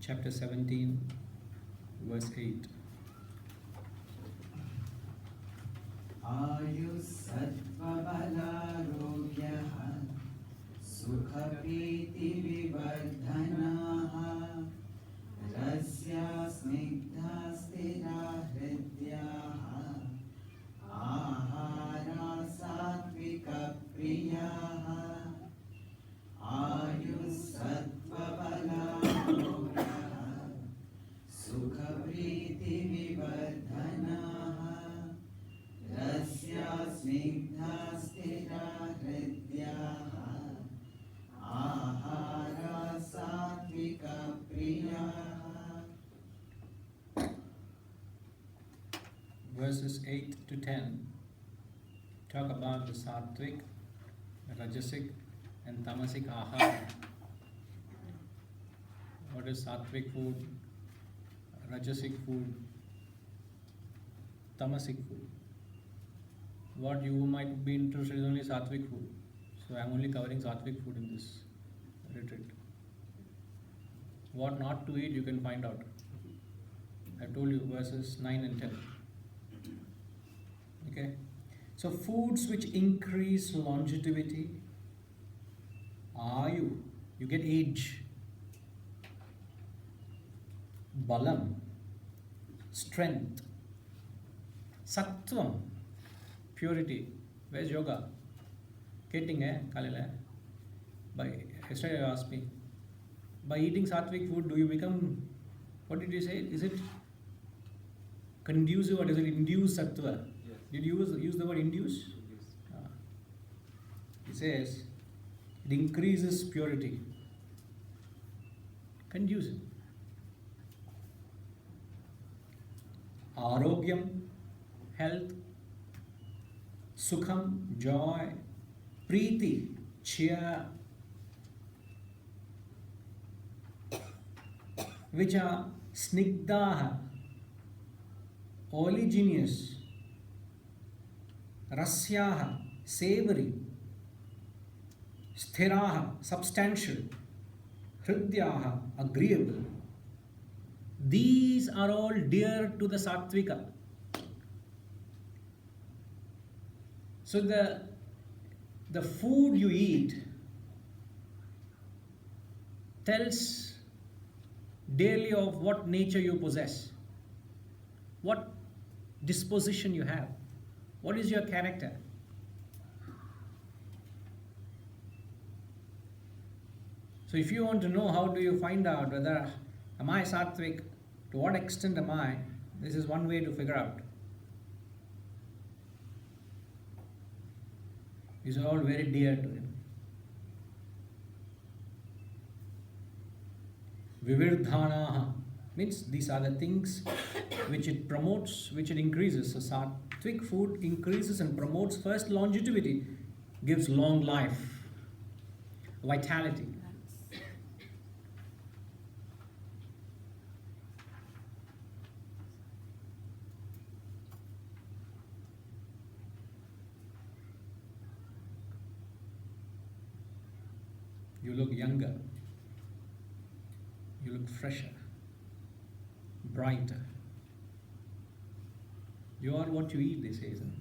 chapter 17, verse 8. Ayusattva-balarogyah sukha-priti-vivardhanaha rasya snigdha-stira-hridyaha ahara-satvika-priyaha Ayusattva-balarogyah sukha-priti-vivardhanaha rasya snigdha-stira-hridyaha ahara-satvika-priyaha. Verses 8 to 10 talk about the sattvic, rajasic, and tamasic ahara. What is sattvic food, rajasic food, tamasic food? What you might be interested in only sattvic food. So I am only covering sattvic food in this retreat. What not to eat you can find out. I told you verses 9 and 10. Okay? So foods which increase longevity, ayu, you get age, balam, strength, sattvam, purity. Where's yoga? Getting kalila. By yesterday you asked me, by eating sattvic food, do you become, what did you say? Is it conducive or does it induce sattva? Yes. Did you use the word induce? It says it increases purity. Conducive. Arogyam, health. Sukham, joy. Preeti, cheer. Which are snigdaha, oleaginous. Rasyaha, savory. Sthiraha, substantial. Hridyaha, agreeable. These are all dear to the sattvika. So the food you eat tells daily of what nature you possess, what disposition you have, what is your character. So if you want to know how do you find out whether am I sattvic, to what extent am I, this is one way to figure out. These are all very dear to him. Vivirdhanaha means these are the things which it promotes, which it increases. So sattvic food increases and promotes first longevity, gives long life, vitality. You look younger, you look fresher, brighter. You are what you eat, they say, isn't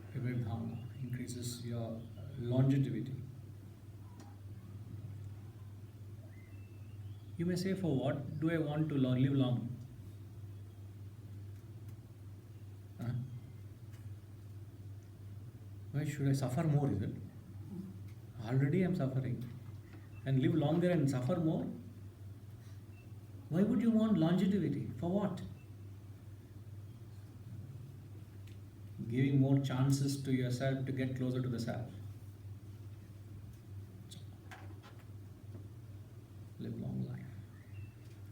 it? Vivirdhana increases your longevity. You may say, for what do I want to live long? Why should I suffer more, is it? Already I am suffering. And live longer and suffer more? Why would you want longevity? For what? Giving more chances to yourself to get closer to the self. Live long life.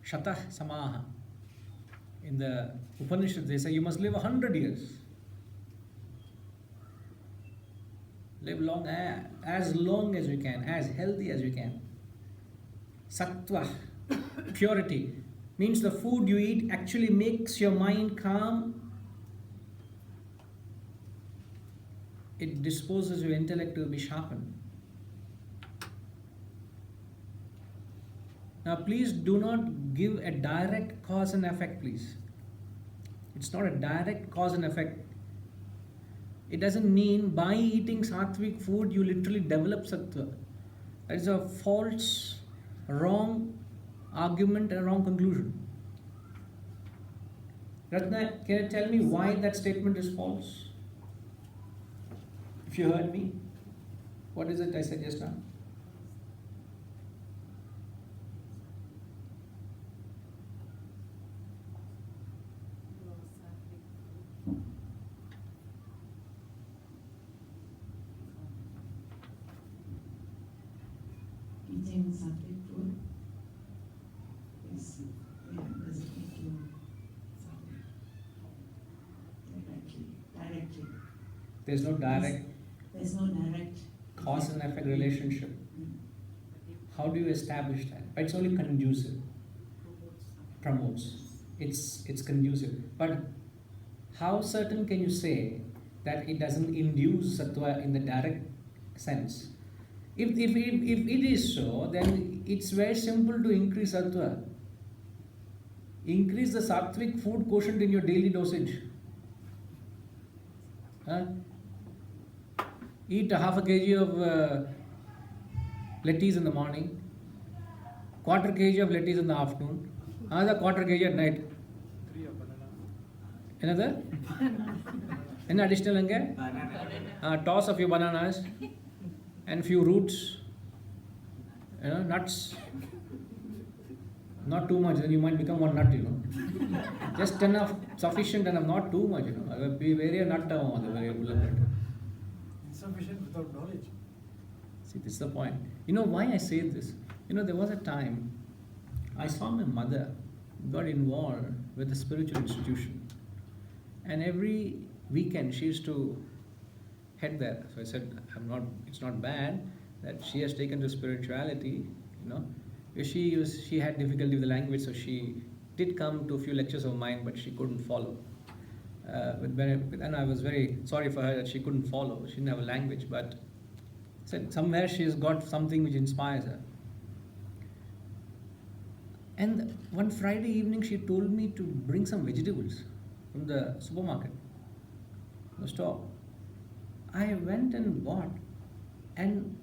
Shatah samaha. In the Upanishads they say you must live 100 years. Live long as you can, as healthy as you can. Sattva, purity, means the food you eat actually makes your mind calm. It disposes your intellect to be sharpened. Now, please do not give a direct cause and effect, please. It's not a direct cause and effect. It doesn't mean by eating sattvic food you literally develop sattva. That is a false, wrong argument and a wrong conclusion. Ratna, can you tell me why that statement is false? If you heard me, what is it I said just now? Eating sattvic food is doesn't make you sattvic directly. There's no direct There's no direct cause and effect relationship. How do you establish that? It's only conducive. Promotes. It's conducive. But how certain can you say that it doesn't induce sattva in the direct sense? If it is so, then it's very simple to increase sattva. Increase the sattvic food quotient in your daily dosage. Eat a half a kg of lettuce in the morning, quarter kg of lettuce in the afternoon, another quarter kg at night. Another? Any additional? Toss a few bananas and few roots, nuts. Not too much, then you might become one nut, Just enough, sufficient enough, not too much, Be very nut. Insufficient without knowledge. See, this is the point. You know why I say this? There was a time I saw my mother got involved with a spiritual institution. And every weekend she used to head there. So I said, it's not bad that she has taken to spirituality, She had difficulty with the language, so she did come to a few lectures of mine, but she couldn't follow. And I was very sorry for her that she couldn't follow. She didn't have a language, but said somewhere she's got something which inspires her. And one Friday evening she told me to bring some vegetables from the supermarket, the store. I went and bought, and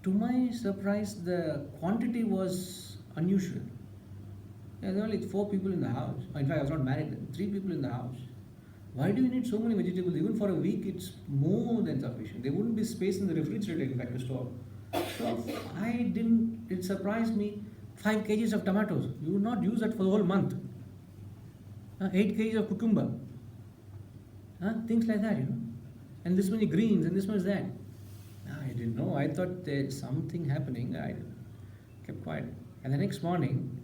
to my surprise, the quantity was unusual. There were only 4 people in the house. In fact, I was not married then. 3 people in the house. Why do you need so many vegetables? Even for a week, it's more than sufficient. There wouldn't be space in the refrigerator, in fact, to store. So it surprised me, 5 kgs of tomatoes. You would not use that for the whole month. 8 kgs of cucumber. Things like that, And this many greens, and this much that. I didn't know. I thought there's something happening. I kept quiet. And the next morning,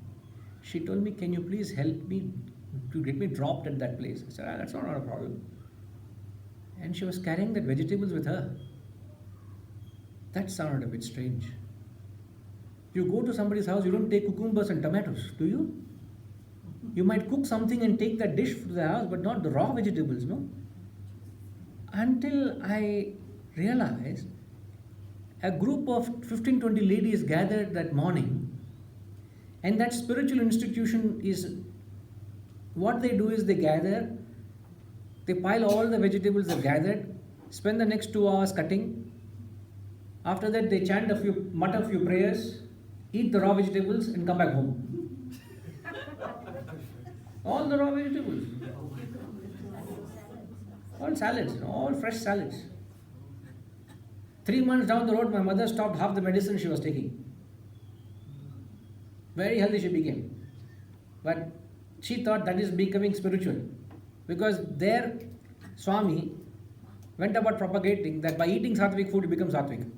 she told me, can you please help me to get me dropped at that place? I said, that's not a problem. And she was carrying that vegetables with her. That sounded a bit strange. You go to somebody's house, you don't take cucumbers and tomatoes, do you? You might cook something and take that dish to the house, but not the raw vegetables, no? Until I realized a group of 15-20 ladies gathered that morning, and that spiritual institution is, what they do is they gather, they pile all the vegetables they've gathered, spend the next 2 hours cutting. After that they mutter a few prayers, eat the raw vegetables and come back home. All the raw vegetables. All salads, all fresh salads. 3 months down the road, my mother stopped half the medicine she was taking. Very healthy she became. But she thought that is becoming spiritual. Because their Swami went about propagating that by eating sattvic food, you become sattvic.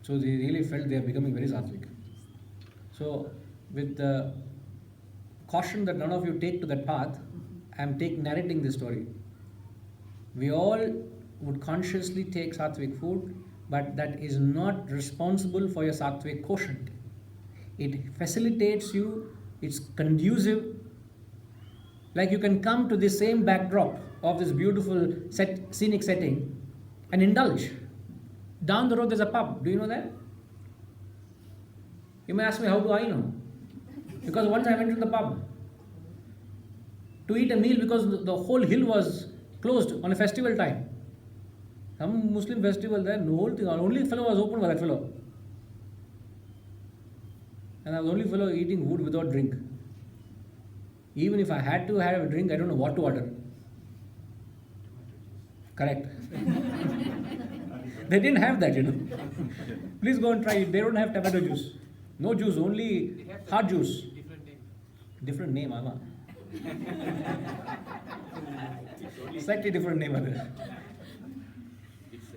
So they really felt they are becoming very sattvic. So with the caution that none of you take to that path, I am narrating this story. We all would consciously take sattvic food, but that is not responsible for your sattvic quotient. It facilitates you, it's conducive. Like you can come to the same backdrop of this beautiful scenic setting and indulge. Down the road there's a pub, do you know that? You may ask me, how do I know? Because once I went to the pub to eat a meal because the whole hill was closed on a festival time. Some Muslim festival there, the whole thing, only fellow was open was that fellow. And I was the only fellow eating food without drink. Even if I had to have a drink, I don't know what to order. Correct. They didn't have that, Please go and try it. They don't have tomato juice. No juice, only hard juice. Different name, Ama. Slightly different name, Ama.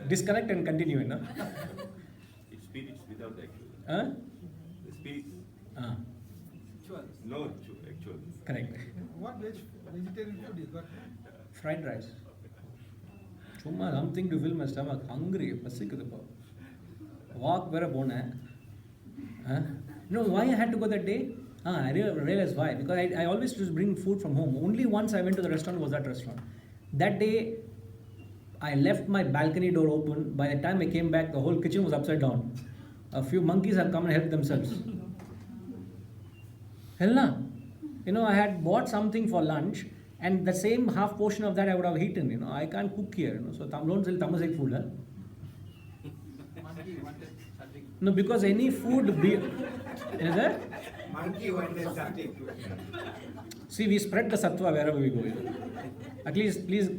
Disconnect and continue, It's spirits without actual. Huh? The spirits. No actual. Correct. What vegetarian food is what? Fried rice. Chumma something to fill my stomach. Hungry. Pasikudappa. Walk where a You know why I had to go that day? I realized why. Because I always just bring food from home. Only once I went to the restaurant was that restaurant. That day, I left my balcony door open. By the time I came back, the whole kitchen was upside down. A few monkeys had come and helped themselves. Hella. I had bought something for lunch, and the same half portion of that I would have eaten. I can't cook here. So don't sell tamasik food. No, because any food is that? Monkey wanted something. See, we spread the sattva wherever we go. At least, please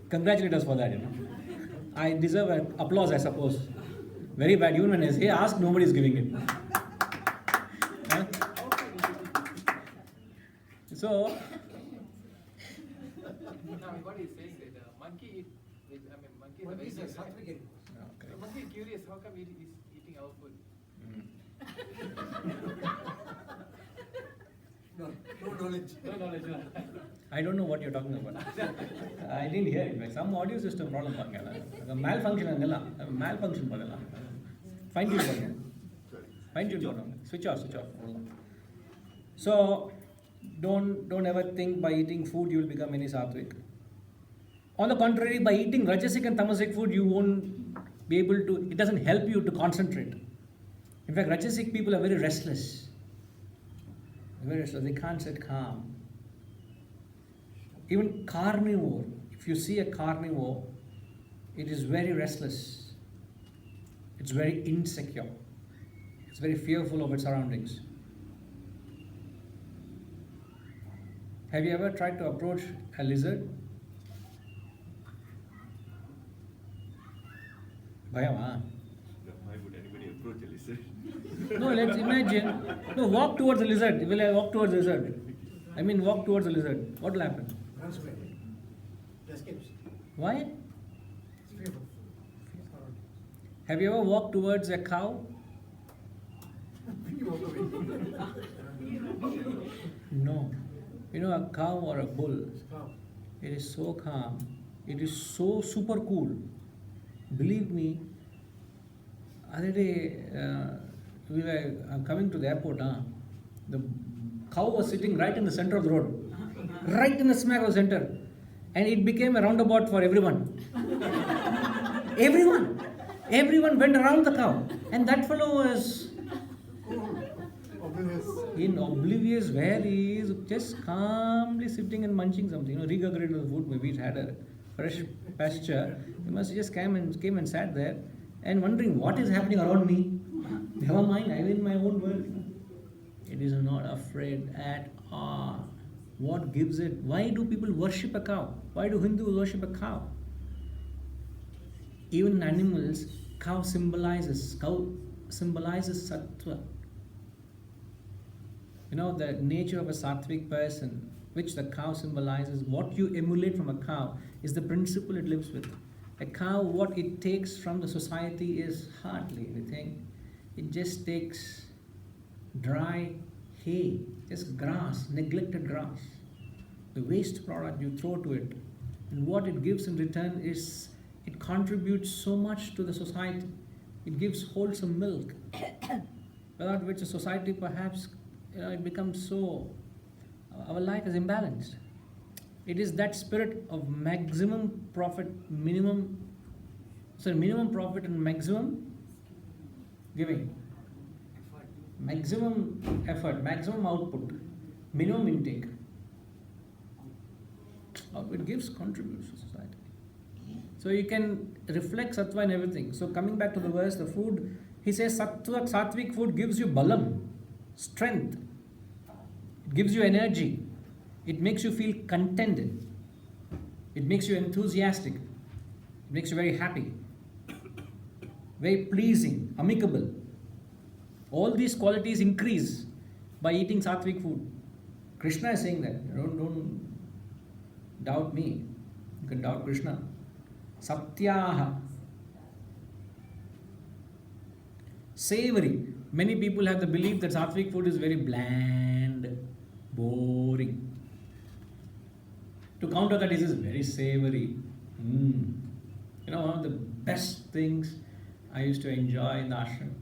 congratulate us for that. I deserve applause, I suppose. Very bad. Even when I say ask, nobody is giving it. Huh? So, now what he's saying that monkey monkeys are very Sattvic. The monkey is curious, how come he is eating our food? No knowledge. No knowledge. I don't know what you're talking about. I didn't hear it. Like some audio system problem. Malfunction. Malfunction. Fine tune. Fine tune. Switch off. So, don't ever think by eating food you will become any sattvic. On the contrary, by eating rajasic and tamasic food, you won't be able to, it doesn't help you to concentrate. In fact, rajasic people are very restless. They can't sit calm. Even carnivore, if you see a carnivore, it is very restless. It's very insecure. It's very fearful of its surroundings. Have you ever tried to approach a lizard? Bhayama. Why would anybody approach a lizard? No, let's imagine. No, walk towards the lizard. Will I walk towards the lizard? Walk towards the lizard. What will happen? Runs away. Escapes. Why? It's fearful. Have you ever walked towards a cow? You walk away. No. A cow or a bull, It's calm. it is so calm. It is so super cool. Believe me, other day, we were coming to the airport. The cow was sitting right in the center of the road. Right in the smack of the center. And it became a roundabout for everyone. Everyone went around the cow. And that fellow was in oblivious where he is just calmly sitting and munching something, regurgitating the food. Maybe it had a fresh pasture. He must just came and sat there and wondering what is happening around me. Never mind, I'm in my own world. It is not afraid at all. What gives it? Why do people worship a cow? Why do Hindus worship a cow? Even animals, cow symbolizes sattva. The nature of a sattvic person, which the cow symbolizes, what you emulate from a cow is the principle it lives with. A cow, what it takes from the society is hardly anything. It just takes dry hay, just grass, neglected grass. The waste product you throw to it. And what it gives in return is, it contributes so much to the society. It gives wholesome milk, without which a society perhaps, it becomes so, our life is imbalanced. It is that spirit of maximum profit, minimum profit and maximum giving. maximum effort, maximum output, minimum intake. It gives contribution to society. So you can reflect sattva in everything. So coming back to the verse, the food, he says sattvic food gives you balam, strength. It gives you energy. It makes you feel contented. It makes you enthusiastic. It makes you very happy. Very pleasing, amicable. All these qualities increase by eating sattvic food. Krishna is saying that. Don't doubt me. You can doubt Krishna. Satyaha. Savory. Many people have the belief that sattvic food is very bland, boring. To counter that, this is very savory. You know, one of the best things I used to enjoy in the ashram.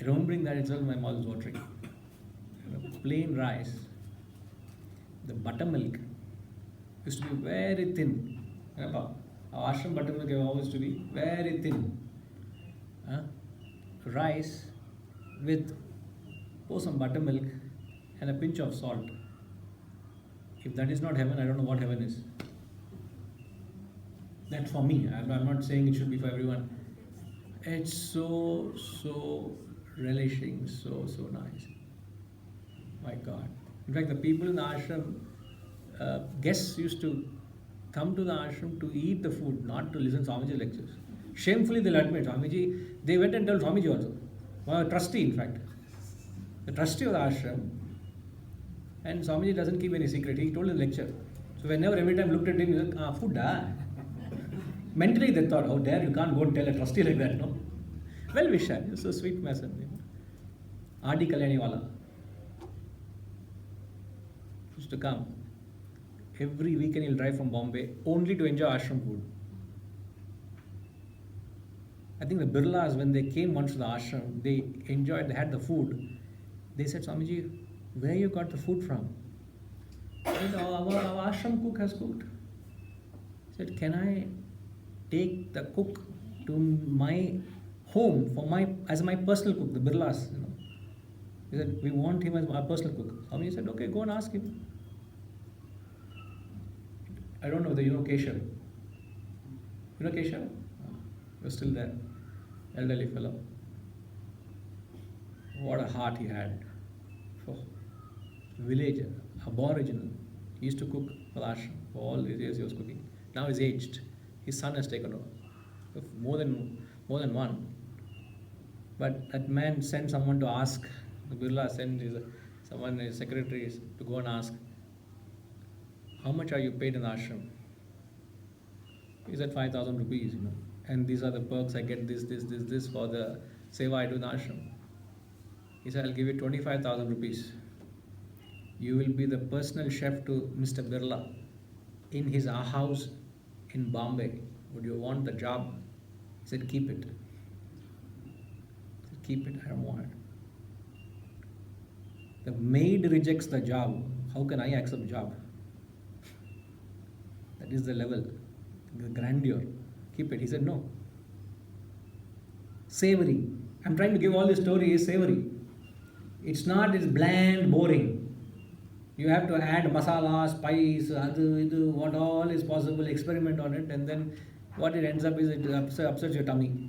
Remembering that itself, my mouth is watering. Plain rice, the buttermilk used to be very thin. Our ashram buttermilk always to be very thin. Rice with pour some buttermilk and a pinch of salt. If that is not heaven, I don't know what heaven is. That's for me. I'm not saying it should be for everyone. It's so relishing, so nice. My God. In fact, the people in the ashram, guests used to come to the ashram to eat the food, not to listen to Swamiji lectures. Shamefully, they'll admit, Swamiji, they went and told Swamiji also. Well, a trustee, in fact. The trustee of the ashram. And Swamiji doesn't keep any secret. He told the lecture. So whenever, every time looked at him, he said, food, Mentally they thought, how dare you can't go and tell a trustee like that, no? Well wisher, he's so sweet person. Adi Kalyaniwala used to come. Every weekend he'll drive from Bombay only to enjoy ashram food. I think the Birlas, when they came once to the ashram, they enjoyed, they had the food. They said, Swamiji, where you got the food from? I said, our ashram cook has cooked. He said, can I take the cook to my home as my personal cook, the Birlas, you know. He said, we want him as our personal cook. Swami said, okay, go and ask him. I don't know whether you know Keshav. You know Keshav? You're still there. Elderly fellow. What a heart he had. Oh. Villager, aboriginal. He used to cook for the ashram. For all these years he was cooking. Now he's aged. His son has taken over. More than one. But that man sent someone to ask. The Birla sent his secretaries to go and ask, how much are you paid in the ashram? He said 5,000 rupees, you know. And these are the perks, I get this for the seva I do in the ashram. He said, I'll give you 25,000 rupees. You will be the personal chef to Mr. Birla in his house in Bombay. Would you want the job? He said, keep it. Keep it, I don't want it. The maid rejects the job. How can I accept the job? That is the level, the grandeur. Keep it. He said, no. Savory. I'm trying to give all this story is savory. It's bland, boring. You have to add masala, spice, what all is possible, experiment on it, and then what it ends up is it upsets your tummy.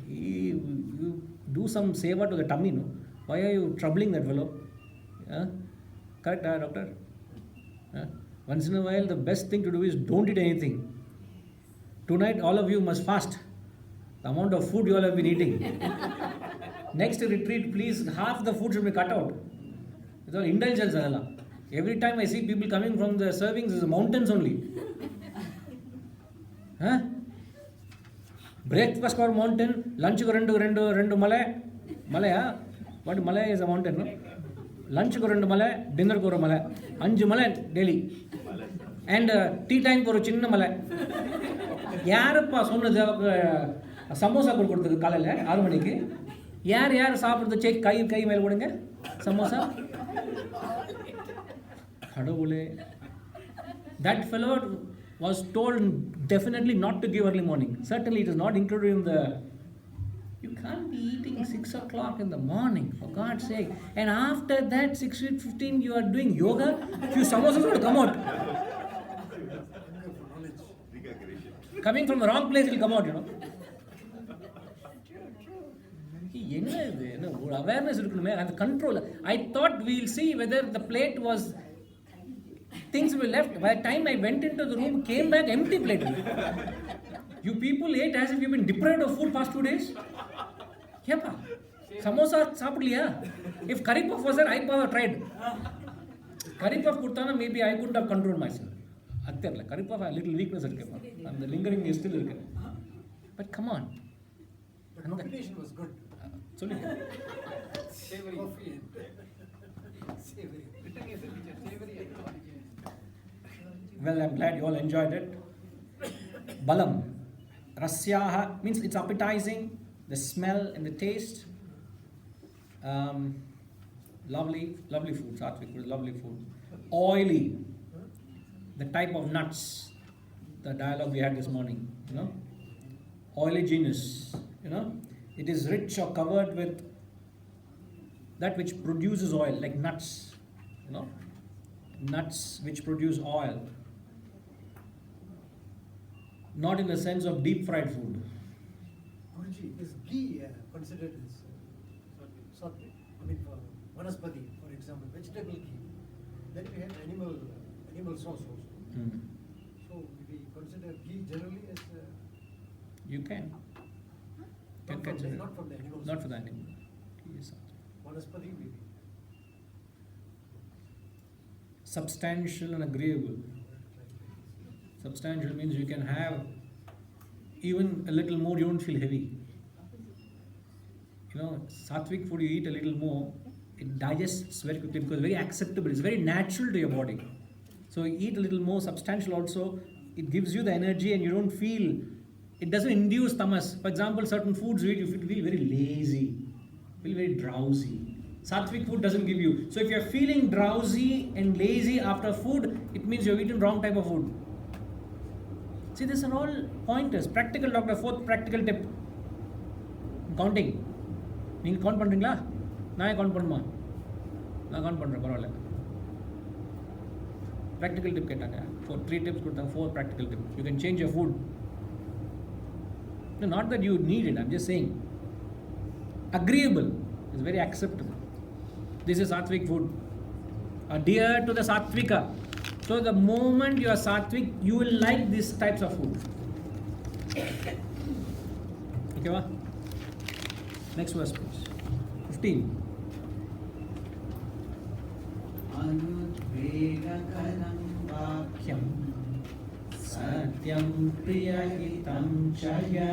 You do some seva to the tummy, no? Why are you troubling that fellow? Correct, doctor? Once in a while, the best thing to do is don't eat anything. Tonight, all of you must fast. The amount of food you all have been eating. Next retreat, please, half the food should be cut out. It's all indulgence. Every time I see people coming from the servings, it's mountains only. Breakfast for mountain, lunch for rendu Malay. Malaya? What Malay is a mountain, no? Lunch for rendu Malay, dinner for Malay. 5 Malay daily. And tea time for chinna Malay. யாருப்பா சொன்னது சமோசா கொடுக்குறதுக்கு காலையில் 6 மணிக்கு யார் சாப்பிட்றது check கை மேலே போடுங்க சமோசா கடவுளே. That fellow was told definitely not to give early morning. Certainly it is not included in the... You can't be eating 6 o'clock in the morning, for God's sake. And after that, 6:15, you are doing yoga. Few samosas will come out. Recalculation. Coming from the wrong place, it will come out, you know. என்ன இது என்ன ஒரு awareness இருக்கணுமே அந்த control I thought we'll see whether the plate was things will left by time I went into the room came back empty plate you people ate as if you been deprived of food past 2 days ஏப்பா சமோசா சாப்பிடலையா if curry puff was there I have tried curry puff கொடுத்தானா maybe I could have control myself அது தெரியல curry puff little weakness இருக்குப்பா அந்த lingering still இருக்கு but come on The combination was good. சொல்லுங்க Savory. Coffee and savory. Written is a teacher. Savory and coffee. Well, I'm glad you all enjoyed it. Balam. Rasyaha means it's appetizing, the smell and the taste. Lovely food. Sattvic food, lovely food. Oily. The type of nuts. The dialogue we had this morning, you know. Oily genus, you know. It is rich or covered with that which produces oil, like nuts, you know. Nuts which produce oil. Not in the sense of deep fried food. Guruji, is ghee considered as sattvic? I mean, for vanaspati, for example, vegetable ghee. Then we have animal sauce also. So we consider ghee generally as You can. Consider. not from the animal. Not for the animal. Yes. Vanaspati maybe. Substantial and agreeable. Substantial means you can have even a little more, you don't feel heavy. You know, sattvic food, you eat a little more, it digests very quickly because it's very acceptable, it's very natural to your body. So you eat a little more substantial also, it gives you the energy and you don't feel, it doesn't induce tamas. For example, certain foods you eat, you feel very lazy, feel very drowsy. Sattvic food doesn't give you. So if you're feeling drowsy and lazy after food, it means you've eaten wrong type of food. See, these are all pointers. Practical doctor, fourth practical tip. Counting. நீங்கள் count பண்ணுறீங்களா நான் count பண்ணுமா நான் count பண்ணுறேன் பரவாயில்ல practical tip கேட்டாங்க 3 tips கொடுத்தாங்க 4 practical tips. You can change your food. No, not that you need it, I'm just saying. Agreeable is very acceptable. This is sattvic food. Adhere to the sattvika. So the moment you are sattvic, you will like these types of food. Okay, va? Next verse, please. 15. अनुद्वेगकरं वाक्यं Satyam priyahitam chaya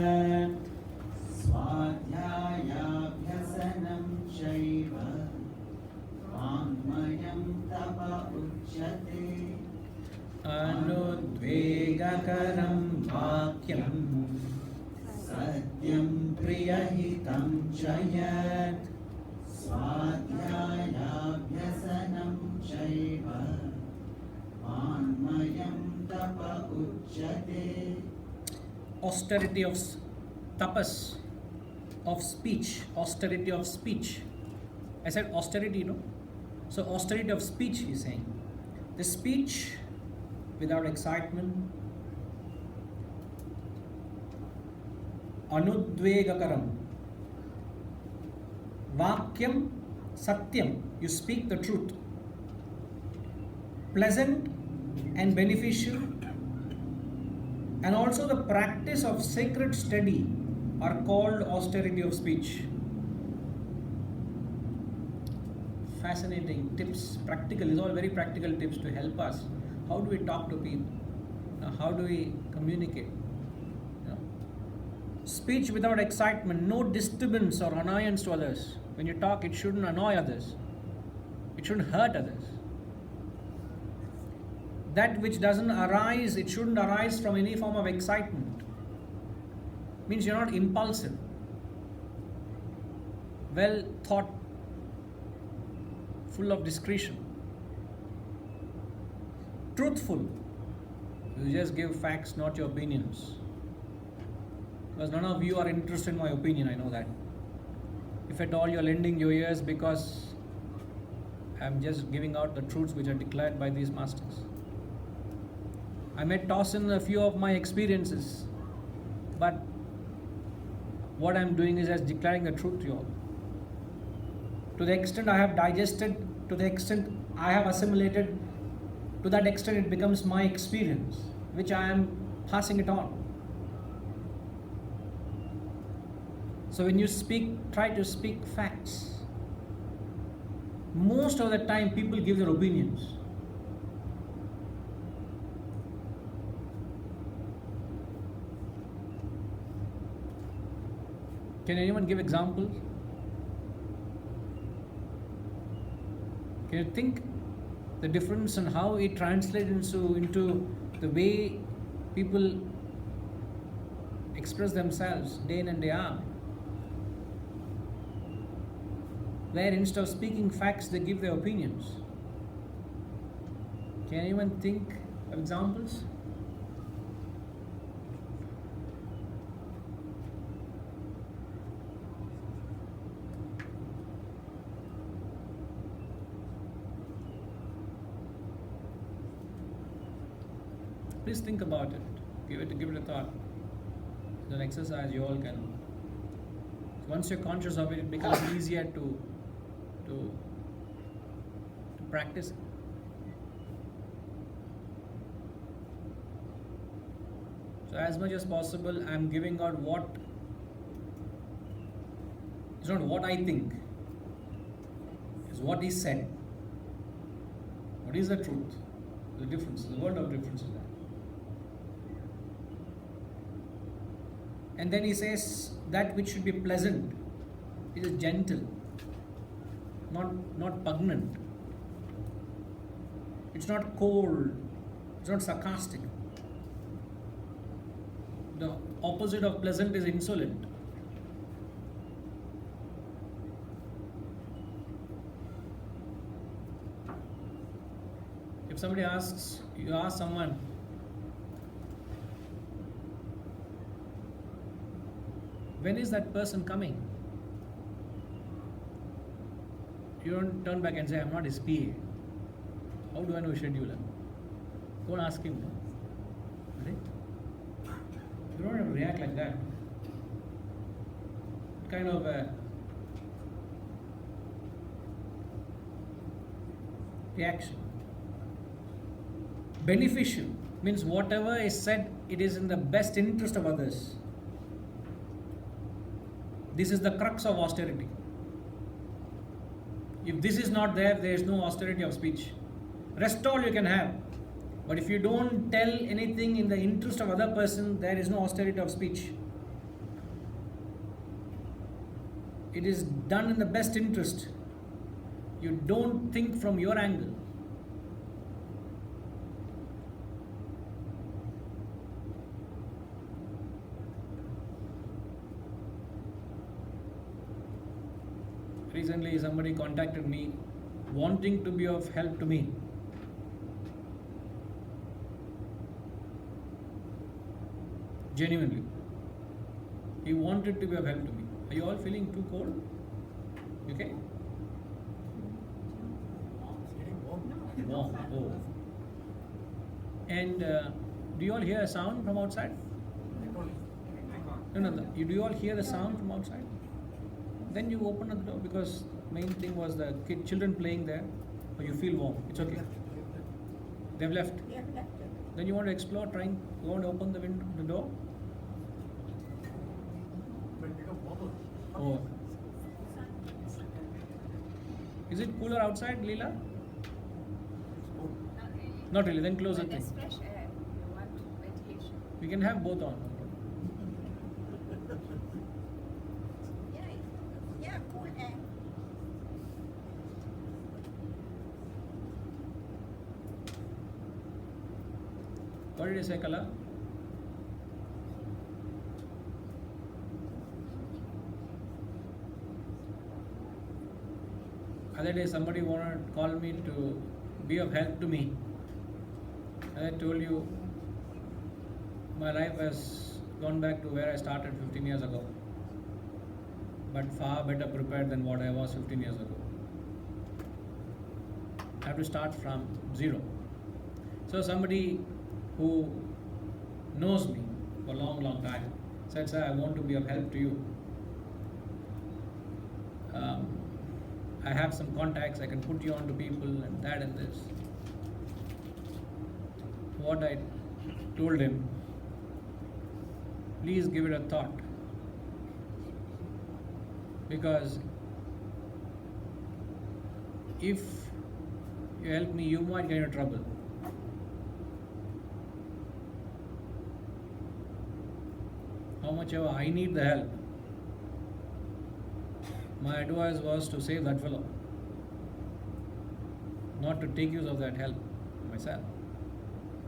स्वाध्यायाभ्यसनं चैव वाङ्मयं तप उच्यते Anudvegakaram vakyam सत्यं प्रियहितं च यत् स्वाध्यायाभ्यसनं चैव वाङ्मयं तप उच्यते austerity of tapas, of speech, austerity of speech. I said austerity, no? So austerity of speech, he's saying. The speech without excitement, anudvegakaram, vakyam satyam, you speak the truth, pleasant and beneficial, and also the practice of sacred study are called austerity of speech. Fascinating tips, practical, these are all very practical tips to help us. How do we talk to people? How do we communicate? You know? Speech without excitement, no disturbance or annoyance to others. When you talk, it shouldn't annoy others. It shouldn't hurt others. That which doesn't arise, it shouldn't arise from any form of excitement. Means you're not impulsive. Well thought, full of discretion. Truthful. You just give facts, not your opinions. Because none of you are interested in my opinion, I know that. If at all you're lending your ears because I'm just giving out the truths which are declared by these masters. I may toss in a few of my experiences, but what I'm doing is just declaring the truth to you all. To the extent I have digested, to the extent I have assimilated, to that extent it becomes my experience, which I am passing it on. So when you speak, try to speak facts. Most of the time people give their opinions. Can anyone give examples? Can you think the difference in how it translates into the way people express themselves day in and day out? Where instead of speaking facts, they give their opinions. Can anyone think of examples? Please think about it. Give it a thought. It's an exercise you all can. Once you're conscious of it, it becomes easier to practice. So as much as possible, I'm giving out what. It's not what I think. It's what is said. What is the truth? The difference. The world of difference is that. And then he says that which should be pleasant, it is gentle, not pungent. It's not cold, it's not sarcastic. The opposite of pleasant is insolent. If somebody asks, you ask someone, when is that person coming? You don't turn back and say, I'm not his PA. How do I know his scheduler? Go and ask him. Right? You don't have to react like that. Kind of a reaction. Beneficial means whatever is said, it is in the best interest of others. This is the crux of austerity. If this is not there, there is no austerity of speech. Rest all you can have. But if you don't tell anything in the interest of other person, there is no austerity of speech. It is done in the best interest. You don't think from your angle. Recently, somebody contacted me wanting to be of help to me. Genuinely. He wanted to be of help to me. Are you all feeling too cold? You okay? It's getting warm. Warm. Oh. And do you all hear a sound from outside? No. Do you all hear the sound from outside? Then you open up the door, because main thing was the children playing there, or you feel warm. It's okay. They've left. Then you want to explore, you want to open the door? But it become warmer. Oh. Is it cooler outside, Leela? It's cold. Not really. Then close the But thing. there's fresh air. You want ventilation. We can have both on. Yeah, cool air. What did you say, Kala? Other day somebody wanted to call me to be of help to me. As I told you, my life has gone back to where I started 15 years ago, but far better prepared than what I was 15 years ago. I have to start from zero. So somebody who knows me for a long, long time said, "Sir, I want to be of help to you. I have some contacts, I can put you on to people and that and this." What I told him, please give it a thought, because if you help me, you might get into trouble. How much ever I need the help, my advice was to save that fellow, not to take use of that help myself.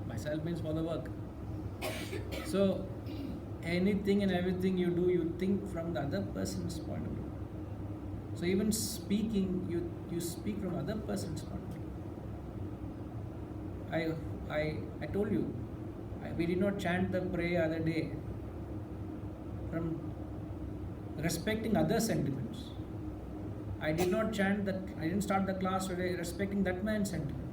Myself means for the work. So anything and everything you do, you think from the other person's point of view. So even speaking, you speak from other person's point of view. I told you, we did not chant the prayer other day from respecting other sentiments. I did not chant that, I didn't start the class today respecting that man's sentiments.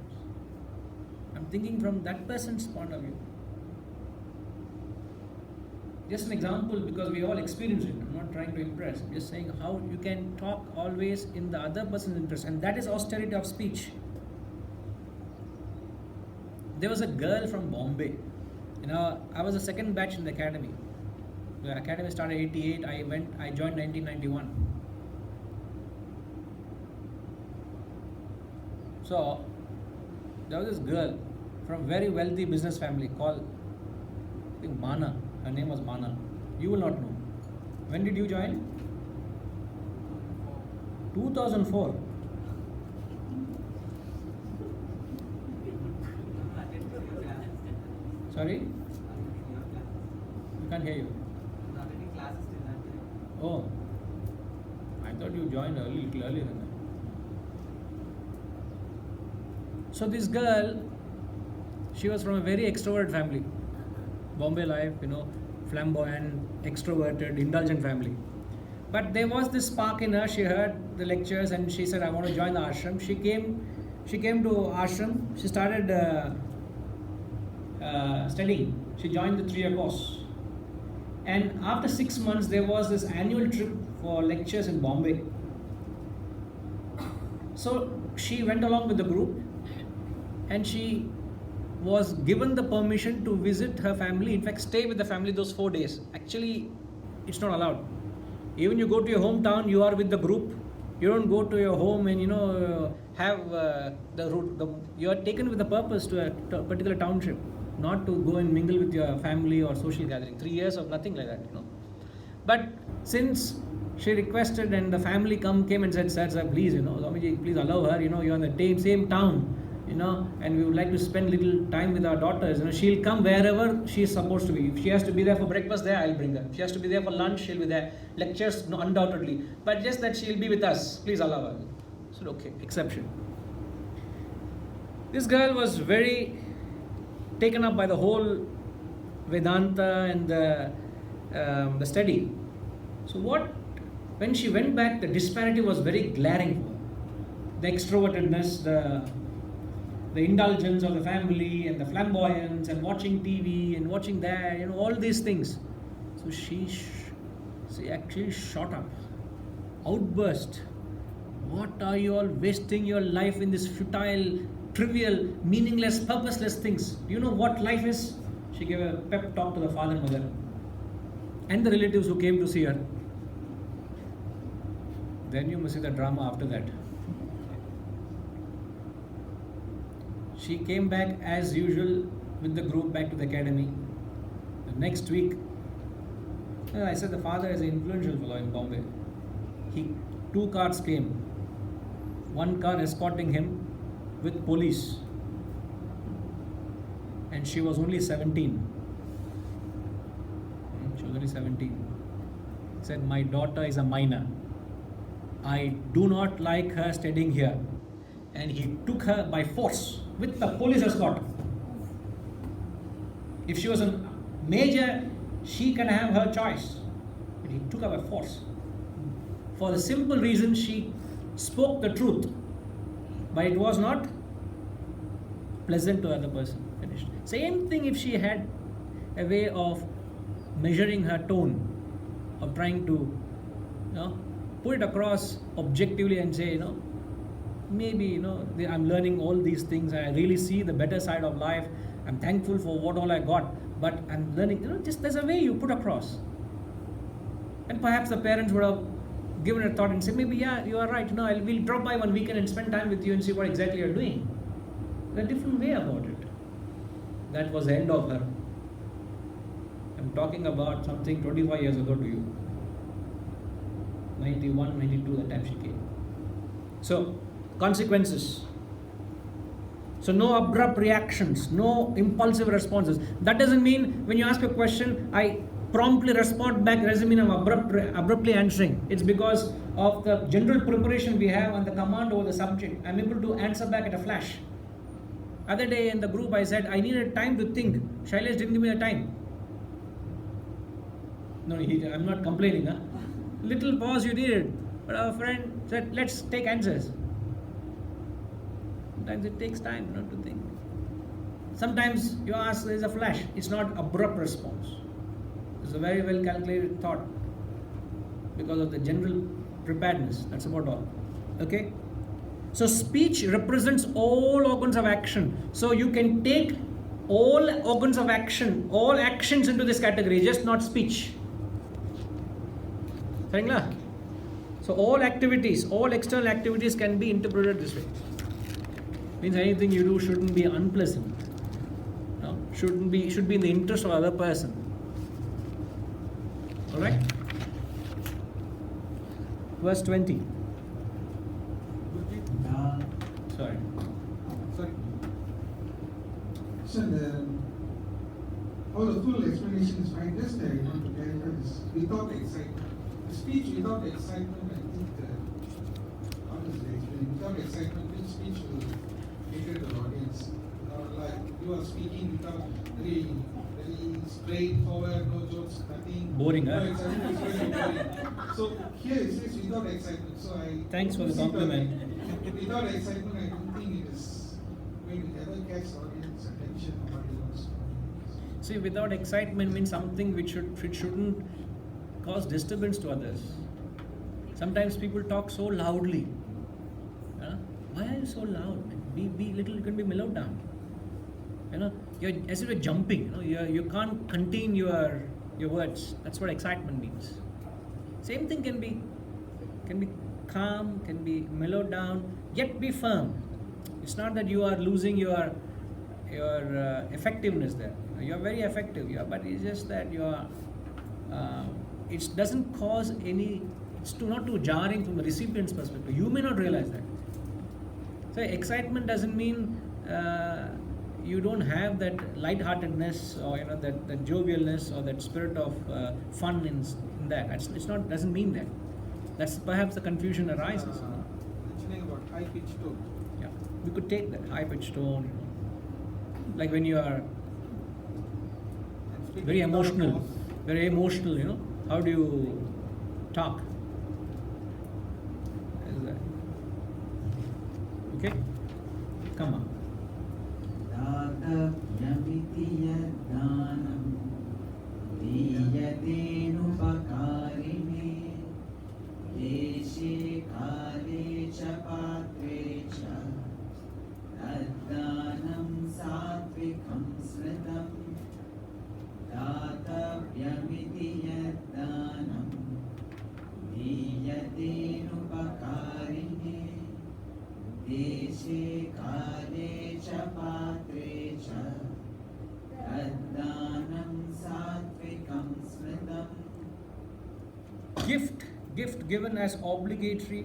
I'm thinking from that person's point of view. Just an example, because we all experience it. I'm not trying to impress. I'm just saying how you can talk always in the other person's interest, and that is austerity of speech. There was a girl from Bombay. I was the second batch in the academy. The academy started in 88. I joined 1991. So there was this girl from a very wealthy business family called, I think, Mana. Her name was Mana. You will not know. When did you join? 2004. Sorry? I can't hear you. Oh, I thought you joined little earlier than that. So this girl, she was from a very extrovert family. Bombay life, flamboyant, extroverted, indulgent family. But there was this spark in her. She heard the lectures and she said, "I want to join the ashram." She came to ashram. She started studying. She joined the 3-year course. And after 6 months, there was this annual trip for lectures in Bombay. So she went along with the group, and she was given the permission to visit her family. In fact, stay with the family those 4 days. Actually, it's not allowed. Even you go to your hometown, you are with the group. You don't go to your home and have the route. You are taken with the purpose to a particular township, not to go and mingle with your family or social gathering. 3 years of nothing like that. But since she requested and the family came and said, "Sir, please, Swamiji, please allow her. You're in the same town." And we would like to spend little time with our daughters. She'll come wherever she is supposed to be. If she has to be there for breakfast, there I'll bring her. If she has to be there for lunch, she'll be there. Lectures, no, undoubtedly. But just that she'll be with us. Please allow her. I said, okay, exception. This girl was very taken up by the whole Vedanta and the study. So when she went back, the disparity was very glaring for her. The extrovertedness, the indulgence of the family and the flamboyance and watching TV and watching that, all these things. So she actually shot up, outburst. "What are you all wasting your life in this futile, trivial, meaningless, purposeless things? Do you know what life is?" She gave a pep talk to the father and mother and the relatives who came to see her. Then you must see the drama after that. She came back as usual with the group back to the academy. The next week, I said the father is an influential fellow in Bombay. 2 cars came. 1 car escorting him with police. And she was only 17. She was only 17. Said, "My daughter is a minor. I do not like her studying here." And he took her by force with the police escort. If she was a major, she can have her choice. But he took up a force. For the simple reason she spoke the truth, but it was not pleasant to the other person. Finished. Same thing if she had a way of measuring her tone, of trying to, put it across objectively and say, maybe, I'm learning all these things. I really see the better side of life. I'm thankful for what all I got, but I'm learning, just there's a way you put across. And perhaps the parents would have given a thought and said, maybe, yeah, you are right, we'll drop by one weekend and spend time with you and see what exactly you're doing. There's a different way about it. That was the end of her. I'm talking about something 25 years ago to you. 91, 92, the time she came. So, consequences. So, no abrupt reactions, no impulsive responses. That doesn't mean when you ask a question, I promptly respond back. It doesn't mean I'm abruptly answering. It's because of the general preparation we have on the command over the subject. I'm able to answer back at a flash. Other day in the group I said, I needed time to think. Shailesh didn't give me the time. No, I'm not complaining. Little pause you needed. But our friend said, let's take answers. Sometimes it takes time to think. Sometimes you ask, there's a flash. It's not abrupt response. It's a very well calculated thought because of the general preparedness. That's about all. Okay? So speech represents all organs of action. So you can take all organs of action, all actions into this category, just not speech. So all activities, all external activities can be interpreted this way. Means anything you do shouldn't be unpleasant. Should be in the interest of the other person. Alright? Verse 20. Sorry. So all the full explanation is fine. Just to clarify this, without excitement. The speech without excitement, I think, how does it explain? Without excitement, which speech will cater to the audience? Like you are speaking without very straightforward, no jokes, nothing. Boring, huh? No excitement, it's very boring. So here it says without excitement. So Thanks for the compliment. Without excitement, I don't think it is going to ever catch the audience attention or what he wants to. See, without excitement means something which shouldn't cause disturbance to others. Sometimes people talk so loudly. Why are you so loud? Be little. You can be mellowed down. You're as if you're jumping. You can't contain your words. That's what excitement means. Same thing can be calm, can be mellowed down, yet be firm. It's not that you are losing your effectiveness there. You're very effective, but it's just that you are. It doesn't cause any. It's not too jarring from the recipient's perspective. You may not realize that. So excitement doesn't mean you don't have that lightheartedness or that jovialness or that spirit of fun in that. It's not. Doesn't mean that. That's perhaps the confusion arises. Mentioning about high-pitched tone. Yeah, we could take that high-pitched tone, like when you are very emotional. How do you talk? Is that okay? Come on. दातव्यमिति यद्दानं दीयतेनुपकारिणे देशे काले च पात्रे च तद्दानं सात्विकं स्मृतम् दातव्यमिति यद्दानं दीयतेनुपकारिणे देशे काले च पात्रे च तद्दानं सात्विकं स्मृतम्. Gift given as obligatory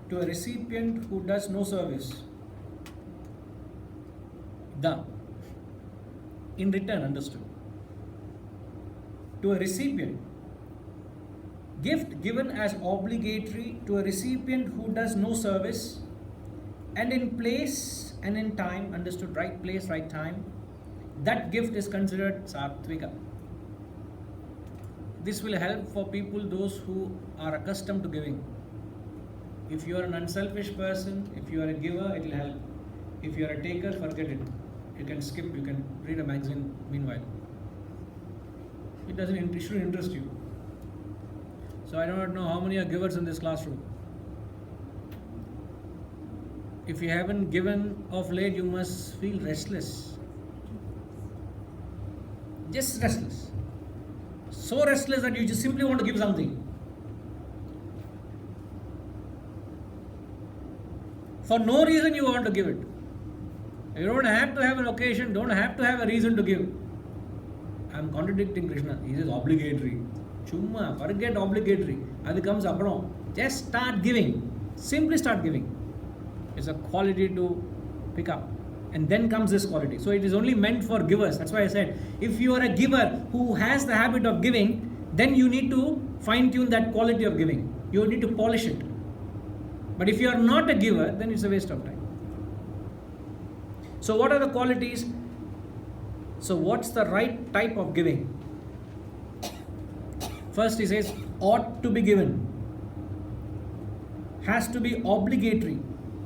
to a recipient who does no service. In return, understood. To a recipient. Gift given as obligatory to a recipient who does no service, and in place and in time, understood, right place, right time, that gift is considered sattvika. This will help for people, those who are accustomed to giving. If you are an unselfish person, if you are a giver, it will help. If you are a taker, forget it. You can skip, you can read a magazine meanwhile. It shouldn't interest you. So I don't know how many are givers in this classroom. If you haven't given of late, you must feel restless. Just restless. So restless that you just simply want to give something. For no reason you want to give it. You don't have to have an occasion, don't have to have a reason to give. I'm contradicting Krishna. He says obligatory. Chumma, forget obligatory. That comes apron. Just start giving. Simply start giving. It's a quality to pick up. And then comes this quality. So it is only meant for givers. That's why I said, if you are a giver who has the habit of giving, then you need to fine tune that quality of giving. You need to polish it. But if you are not a giver, then it's a waste of time. So what are the qualities? So what's the right type of giving? First he says, ought to be given. Has to be obligatory.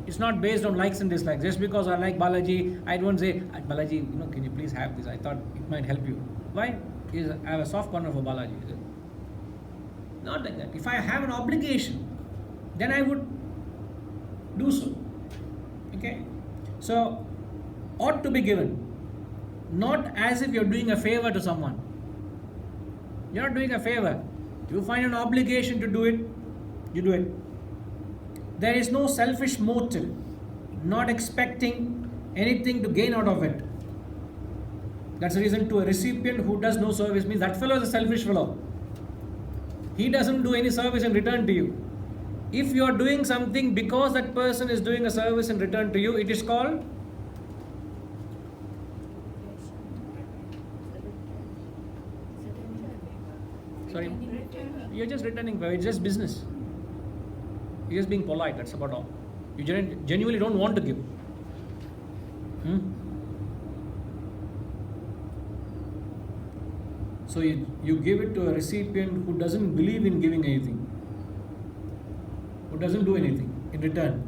It's not based on likes and dislikes. Just because I like Balaji, I don't say, Balaji, can you please have this? I thought it might help you. Why? Because I have a soft corner for Balaji. Not like that. If I have an obligation, then I would do so. Okay? So, ought to be given. Not as if you're doing a favor to someone. You're not doing a favor. You find an obligation to do it, you do it. There is no selfish motive, not expecting anything to gain out of it. That's the reason to a recipient who does no service means that fellow is a selfish fellow. He doesn't do any service in return to you. If you are doing something because that person is doing a service in return to you, it is called sorry. You're just returning favor. It's just business. You're just being polite. That's about all. You genuinely don't want to give. So you give it to a recipient who doesn't believe in giving anything, who doesn't do anything in return.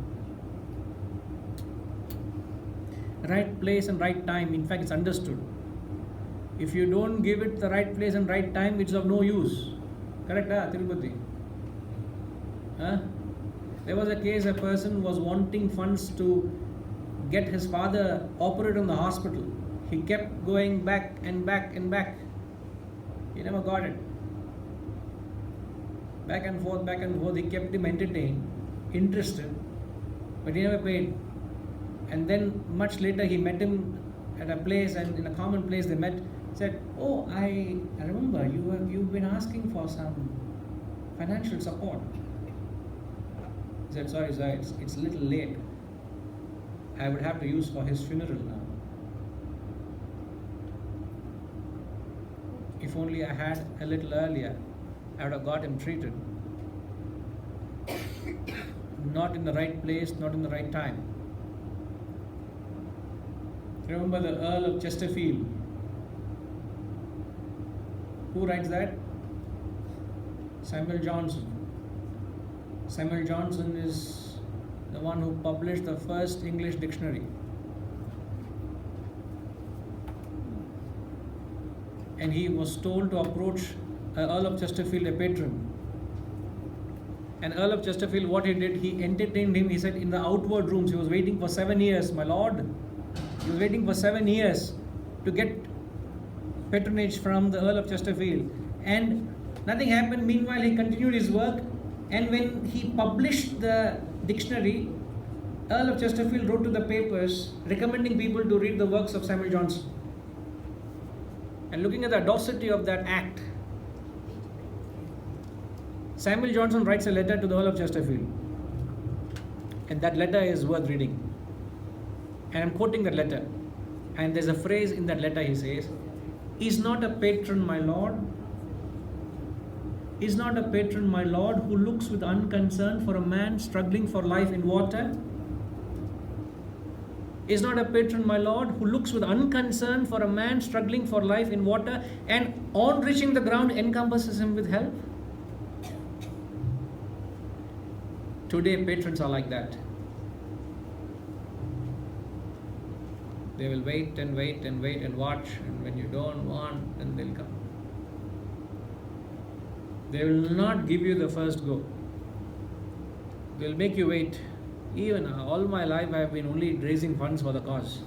Right place and right time. In fact, it's understood. If you don't give it the right place and right time, it's of no use. Correct, Tirupati? There was a case, a person was wanting funds to get his father operated in the hospital. He kept going back and back and back. He never got it. Back and forth, he kept him entertained, interested, but he never paid. And then much later he met him at a place, and in a common place they met. Said, "Oh, I remember you've been asking for some financial support." He said, "Sorry, sir, it's a little late. I would have to use for his funeral now. If only I had a little earlier, I would have got him treated. Not in the right place, not in the right time." Remember the Earl of Chesterfield? Who writes that? Samuel Johnson. Samuel Johnson is the one who published the first English dictionary. And he was told to approach Earl of Chesterfield, a patron. And Earl of Chesterfield, what he did, he entertained him. He said, in the outward rooms, he was waiting for 7 years, my lord. He was waiting for 7 years to get patronage from the Earl of Chesterfield. And nothing happened. Meanwhile, he continued his work. And when he published the dictionary, Earl of Chesterfield wrote to the papers recommending people to read the works of Samuel Johnson. And looking at the audacity of that act, Samuel Johnson writes a letter to the Earl of Chesterfield. And that letter is worth reading. And I'm quoting that letter. And there's a phrase in that letter, he says, "Is not a patron my lord? Is not a patron my lord who looks with unconcern for a man struggling for life in water? Is not a patron, my Lord, who looks with unconcern for a man struggling for life in water and on reaching the ground encompasses him with help? Today, patrons are like that. They will wait and wait and wait and watch, and when you don't want, then they'll come. They will not give you the first go. They'll make you wait. Even all my life I have been only raising funds for the cause.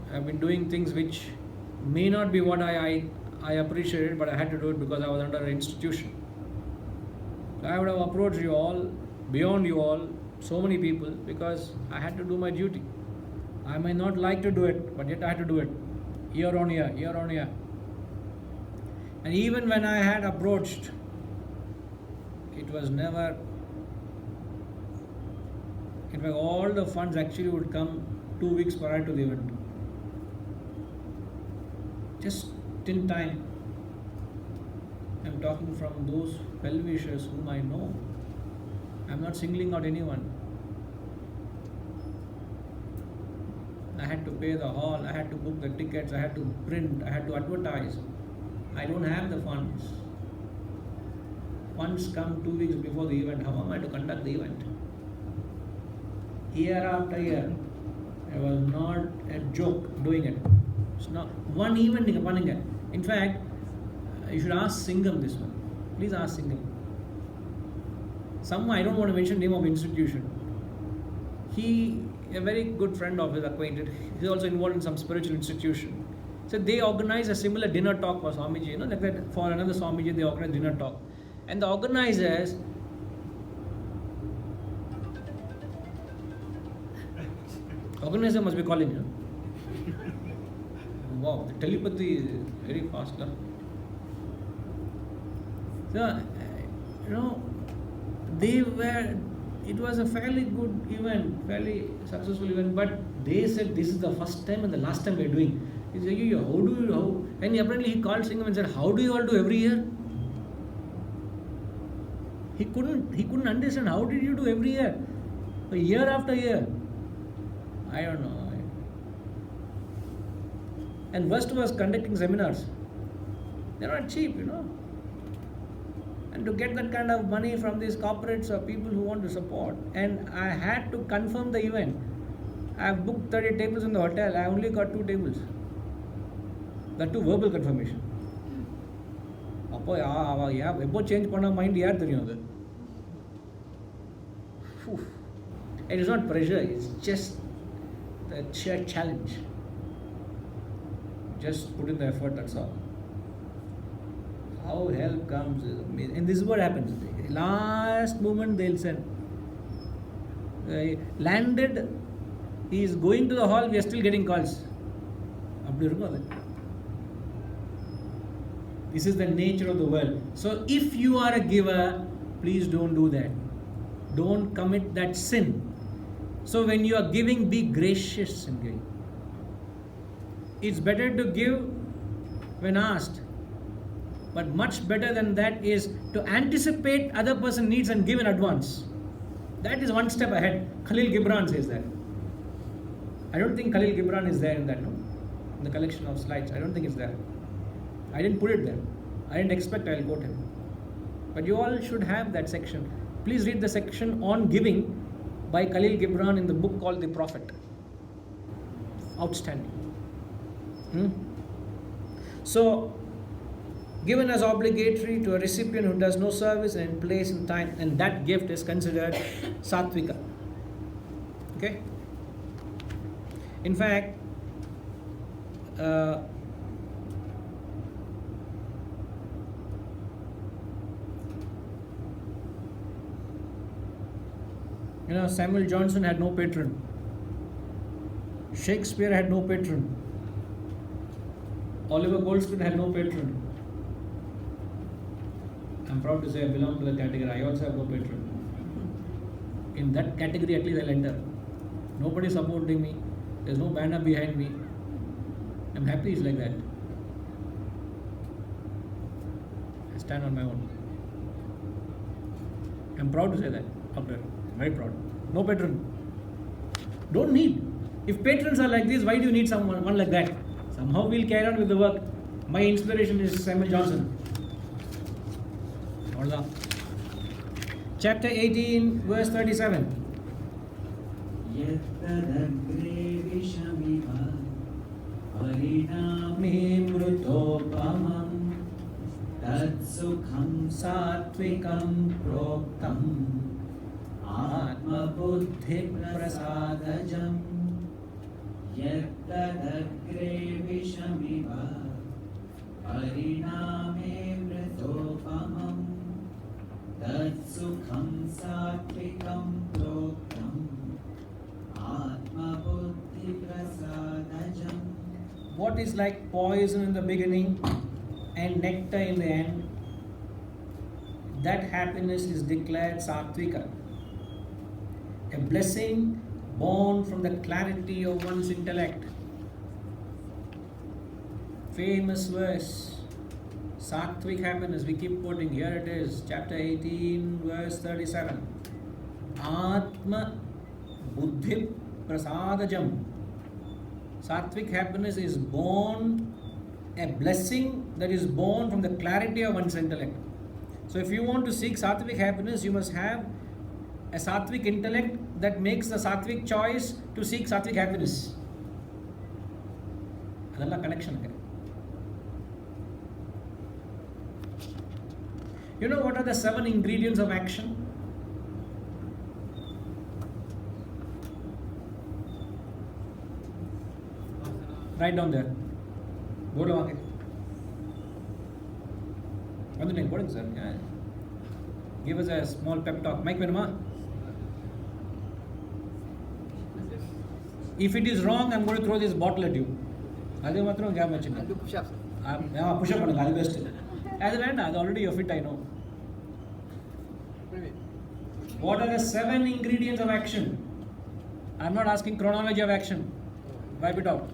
I have been doing things which may not be what I appreciated, but I had to do it because I was under an institution. I would have approached you all, beyond you all, so many people, because I had to do my duty. I may not like to do it, but yet I had to do it. Year on year, year on year. And even when I had approached, it was never. In fact, all the funds actually would come 2 weeks prior to the event. Just in time. I'm talking from those well-wishers whom I know. I'm not singling out anyone. I had to pay the hall, I had to book the tickets, I had to print, I had to advertise. I don't have the funds. Funds come 2 weeks before the event. How am I to conduct the event? Year after year, I was not a joke doing it. It's not one event. In fact, you should ask Singham this one. Please ask Singham. I don't want to mention the name of institution. He, a very good friend of his acquainted, he's also involved in some spiritual institution. So they organize a similar dinner talk for Swamiji, like that for another Swamiji they organize dinner talk. And the organizers, organizer must be calling you. Wow, the telepathy is very fast. Huh? So, it was a fairly good event, fairly successful event, but they said this is the first time and the last time we are doing. He said, and apparently he called Singham and said, how do you all do every year? He couldn't understand, how did you do every year? Year after year. I don't know. And worst was conducting seminars. They're not cheap, And to get that kind of money from these corporates or people who want to support. And I had to confirm the event. I've booked 30 tables in the hotel. I only got 2 tables. That too verbal confirmation. Change mind. It is not pressure, it's just the sheer challenge. Just put in the effort, that's all. How help comes is amazing. And this is what happens. Last moment they'll send. Landed, he is going to the hall, we are still getting calls. This is the nature of the world. So if you are a giver, please don't do that. Don't commit that sin. So when you are giving, be gracious in giving. It's better to give when asked. But much better than that is to anticipate other person's needs and give in advance. That is one step ahead. Khalil Gibran says that. I don't think Khalil Gibran is there in that, no? In the collection of slides. I don't think it's there. I didn't put it there. I didn't expect I'll quote him. But you all should have that section. Please read the section on giving by Khalil Gibran in the book called The Prophet. Outstanding. So, given as obligatory to a recipient who does no service and in place and time, and that gift is considered sattvika. Okay? In fact, Samuel Johnson had no patron. Shakespeare had no patron. Oliver Goldsmith had no patron. I'm proud to say I belong to the category. I also have no patron. In that category, at least I'll enter. Nobody supporting me. There's no banner behind me. I'm happy it's like that. I stand on my own. I'm proud to say that. Very proud. No patron. Don't need. If patrons are like this, why do you need someone one like that? Somehow we'll carry on with the work. My inspiration is Samuel Johnson. Hold on. Chapter 18, verse 37. यत्तदग्रे विषमिव परिणामे मृतोपमं तत्सुखं सात्विकं प्रोक्तम् आत्मबुद्धिप्रसादजम् यत्तदग्रे विषमिव परिणामे मृतोपमं तत्सुखं सात्विकं प्रोक्तम् आत्मबुद्धिप्रसादजम्. What is like poison in the beginning and nectar in the end? That happiness is declared sattvika. A blessing born from the clarity of one's intellect. Famous verse. Sattvic happiness, we keep quoting. Here it is, chapter 18, verse 37. Atma buddhi prasadajam. Sattvic happiness is born, a blessing that is born from the clarity of one's intellect. So if you want to seek sattvic happiness, you must have a sattvic intellect that makes the sattvic choice to seek sattvic happiness. Adalla connection. You know what are the 7 ingredients of action? Write down there. Go to market. What's the name? What is that? Yeah. Give us a small pep talk. Mike Venema. If it is wrong, I'm going to throw this bottle at you. Adi matram kya mention? Do push-ups. Push up on the best. As a man, already you're fit, I know. What are the 7 ingredients of action? I'm not asking chronology of action. Wipe it out.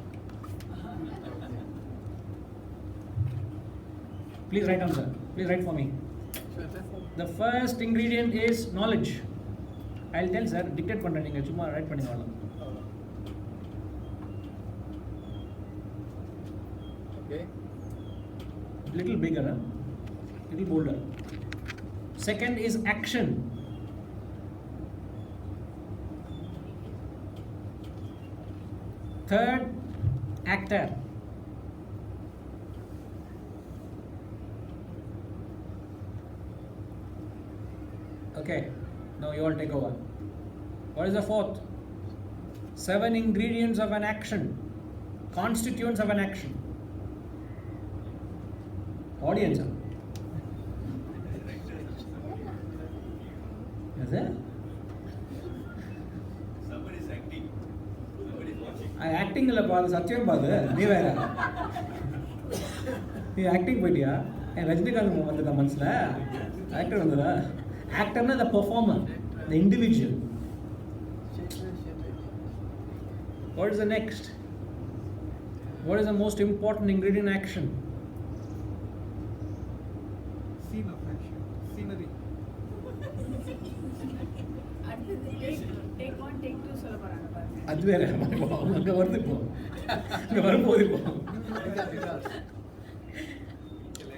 Please write down, sir. Please write for me. The first ingredient is knowledge. I'll tell sir, dictate பண்றேன் நீங்க சும்மா write பண்ணுங்க அவ்வளவு. Okay. Little bigger, huh? Little bolder. Second is action. Third, actor. Okay, now you all take over. What is the fourth? 7 ingredients of an action, constituents of an action. Audience. Is it? Somebody's acting. Somebody's watching. Acting இல்ல பாரு சத்தியம் பாரு நீ வேற நீ acting போயிட்டியா என் ரஜினிகாந்த் வந்ததா மனசுல ஆக்டர் வந்ததா ஆக்டர்னா the performer, the individual. What is the next? What is the most important ingredient in action? Scene of action, scenery. Take 1, take 2 சொல்ல போறாங்க பாருங்க. அது வேற அங்க வருது இப்போ இங்க வரும்போது இப்போ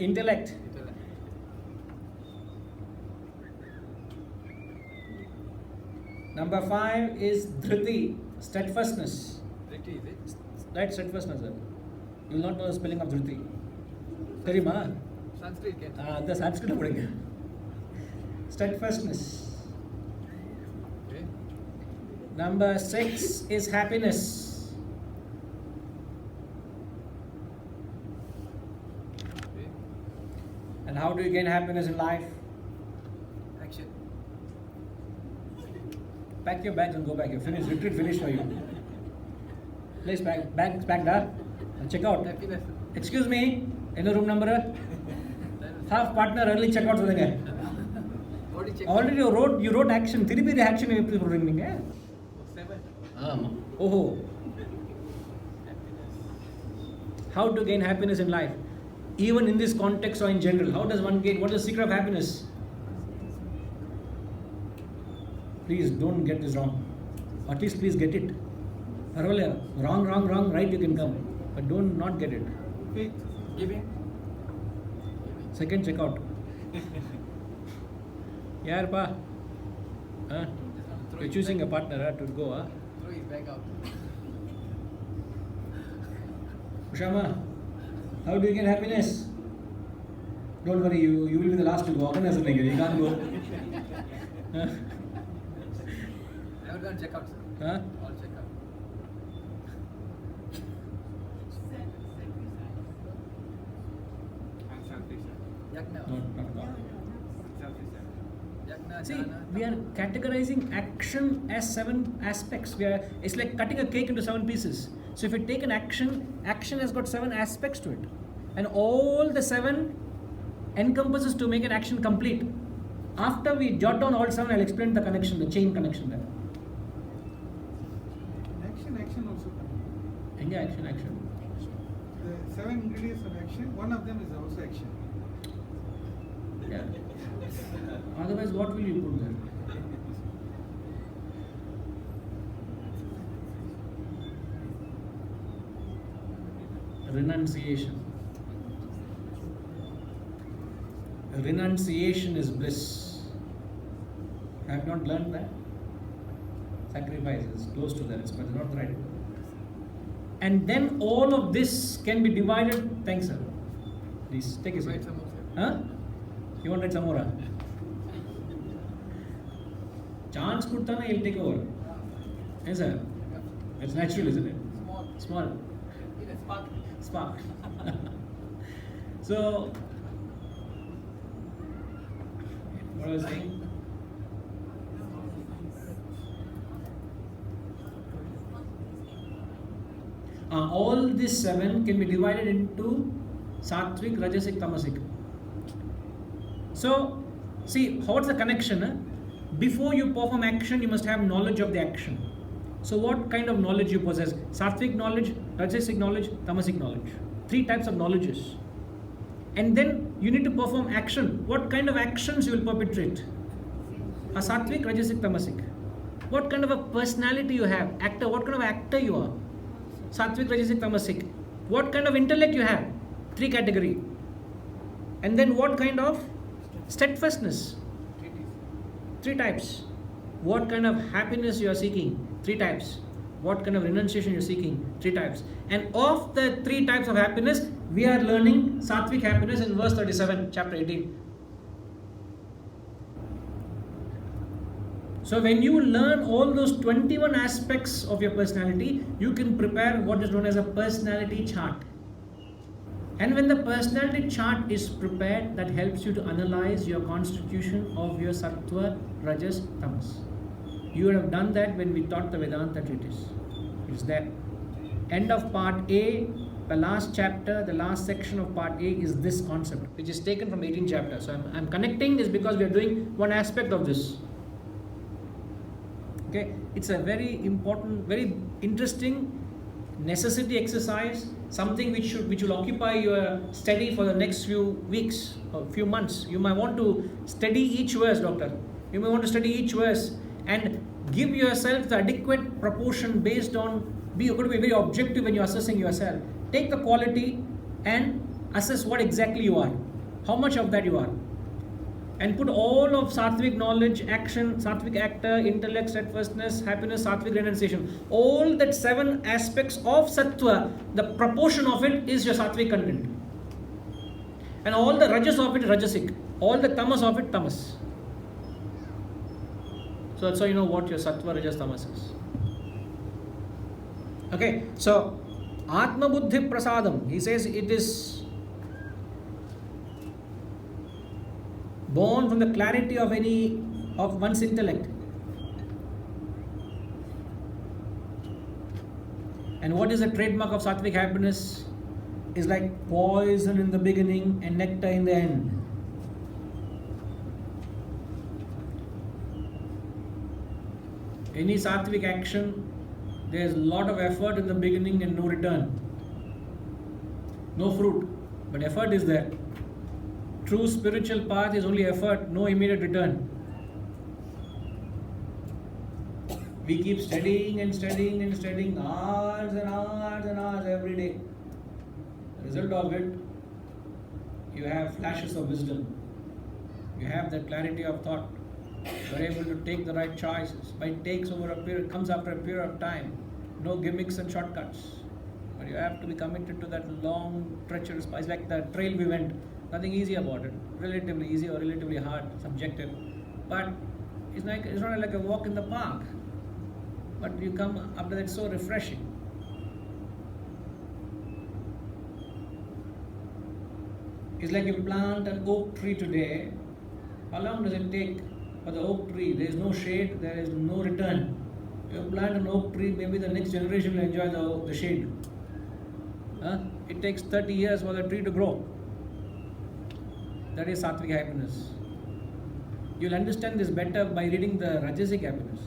intellect. Number 5 is dhriti, steadfastness. Dhriti, is it? Right, steadfastness. Sir. You will not know the spelling of dhriti. தெரியுமா? Sanskrit can. அந்த சான்ஸ்கிரிட்ல படிங்க. Steadfastness. Okay. Number 6 is happiness. Okay. And how do you gain happiness in life? Action. Pack your bags and go back. You finish. Retreat finished for you. Please back there. Check out. Happiness. Excuse me. Any room number? Half partner early check out சொல்லுங்க. Already checked. Already you wrote action. திருப்பி the action எப்படி சொல்றீங்க? Oh, 7. ஆமா. ஓஹோ. How to gain happiness in life? Even in this context or in general, how does one gain? What is the secret of happiness? Please don't get this wrong. At least please get it. Arvalya, wrong, right you can come. But don't not get it. Faith. Giving. Second checkout. Yaar pa. You're choosing a partner to go. Throw his bag out. Ushama, how do you get happiness? Don't worry, you will be the last to go. You can't go. Never gonna check out, sir. Huh? All check out. I'm selfish. Yagna. No, not God. Selfish. Yagna, See, dana, we are categorizing action as 7 aspects. It's like cutting a cake into 7 pieces. So if you take an action has got 7 aspects to it. And all the 7 encompasses to make an action complete. After we jot down all 7, I'll explain the connection, the chain connection there. Action also. Yeah, action. The 7 ingredients of action, one of them is also action. Yeah. Otherwise, what will you put there? Renunciation. Renunciation is bliss. I have not learned that. Sacrifice is close to that, but not right. And then all of this can be divided. Thanks, sir. Please take a seat. Wait some more, sir. Huh? You want to write some more? Chance kudtana, he'll take over. Yes, sir. It's natural, isn't it? Small. In a spark. So, what was I saying? All these 7 can be divided into Sattvic, Rajasic, Tamasic. So, see, what's the connection? Before you perform action, you must have knowledge of the action. So, what kind of knowledge you possess? Sattvic knowledge, Rajasic knowledge, Tamasic knowledge. 3 types of knowledges. And then you need to perform action. What kind of actions you will perpetrate? A Sattvic, Rajasic, Tamasic. What kind of a personality you have? Actor, what kind of actor you are? Sattvic, Rajasic, Tamasic. What kind of intellect you have? 3 category. And then what kind of steadfastness? 3 types. What kind of happiness you are seeking? 3 types. What kind of renunciation you are seeking? 3 types. And of the 3 types of happiness, we are learning Sattvic happiness in verse 37, chapter 18. So when you learn all those 21 aspects of your personality, you can prepare what is known as a personality chart. And when the personality chart is prepared, that helps you to analyze your constitution of your Sattva, Rajas, Tamas. You would have done that when we taught the Vedanta treatise. It's there. End of part A, the last chapter, the last section of part A is this concept, which is taken from 18th chapter. So I'm connecting this because we are doing one aspect of this. Okay, it's a very important, very interesting necessity exercise, something which will occupy your study for the next few weeks or few months. You might want to study each verse, doctor. You may want to study each verse and give yourself the adequate proportion based on, you're going to be very objective when you're assessing yourself. Take the quality and assess what exactly you are, how much of that you are. And put all of Sattvic knowledge, action, Sattvic actor, intellect, steadfastness, happiness, Sattvic renunciation. All that 7 aspects of Sattva, the proportion of it is your Sattvic content. And all the Rajas of it, Rajasic. All the Tamas of it, Tamas. So that's how you know what your Sattva, Rajas, Tamas is. Okay, so Atma Buddhi Prasadam, he says it is born from the clarity of one's intellect. And what is the trademark of Sattvic happiness? Is like poison in the beginning and nectar in the end. Any Sattvic action, there is a lot of effort in the beginning and no return. No fruit, but effort is there. True spiritual path is only effort, no immediate return. We keep studying and studying and studying hours and hours and hours every day. The result of it, you have flashes of wisdom. You have that clarity of thought. You are able to take the right choices. But it takes over a period, comes after a period of time. No gimmicks and shortcuts. But you have to be committed to that long, treacherous path. It's like the trail we went. Nothing easy about it. Relatively easy or relatively hard, subjective. But it's not like a walk in the park. But you come after that, so refreshing. It's like you plant an oak tree today. How long does it take for the oak tree? There is no shade, there is no return. You plant an oak tree, maybe the next generation will enjoy the shade. It takes 30 years for the tree to grow. That is sattvic happiness. You'll understand this better by reading the Rajasic happiness.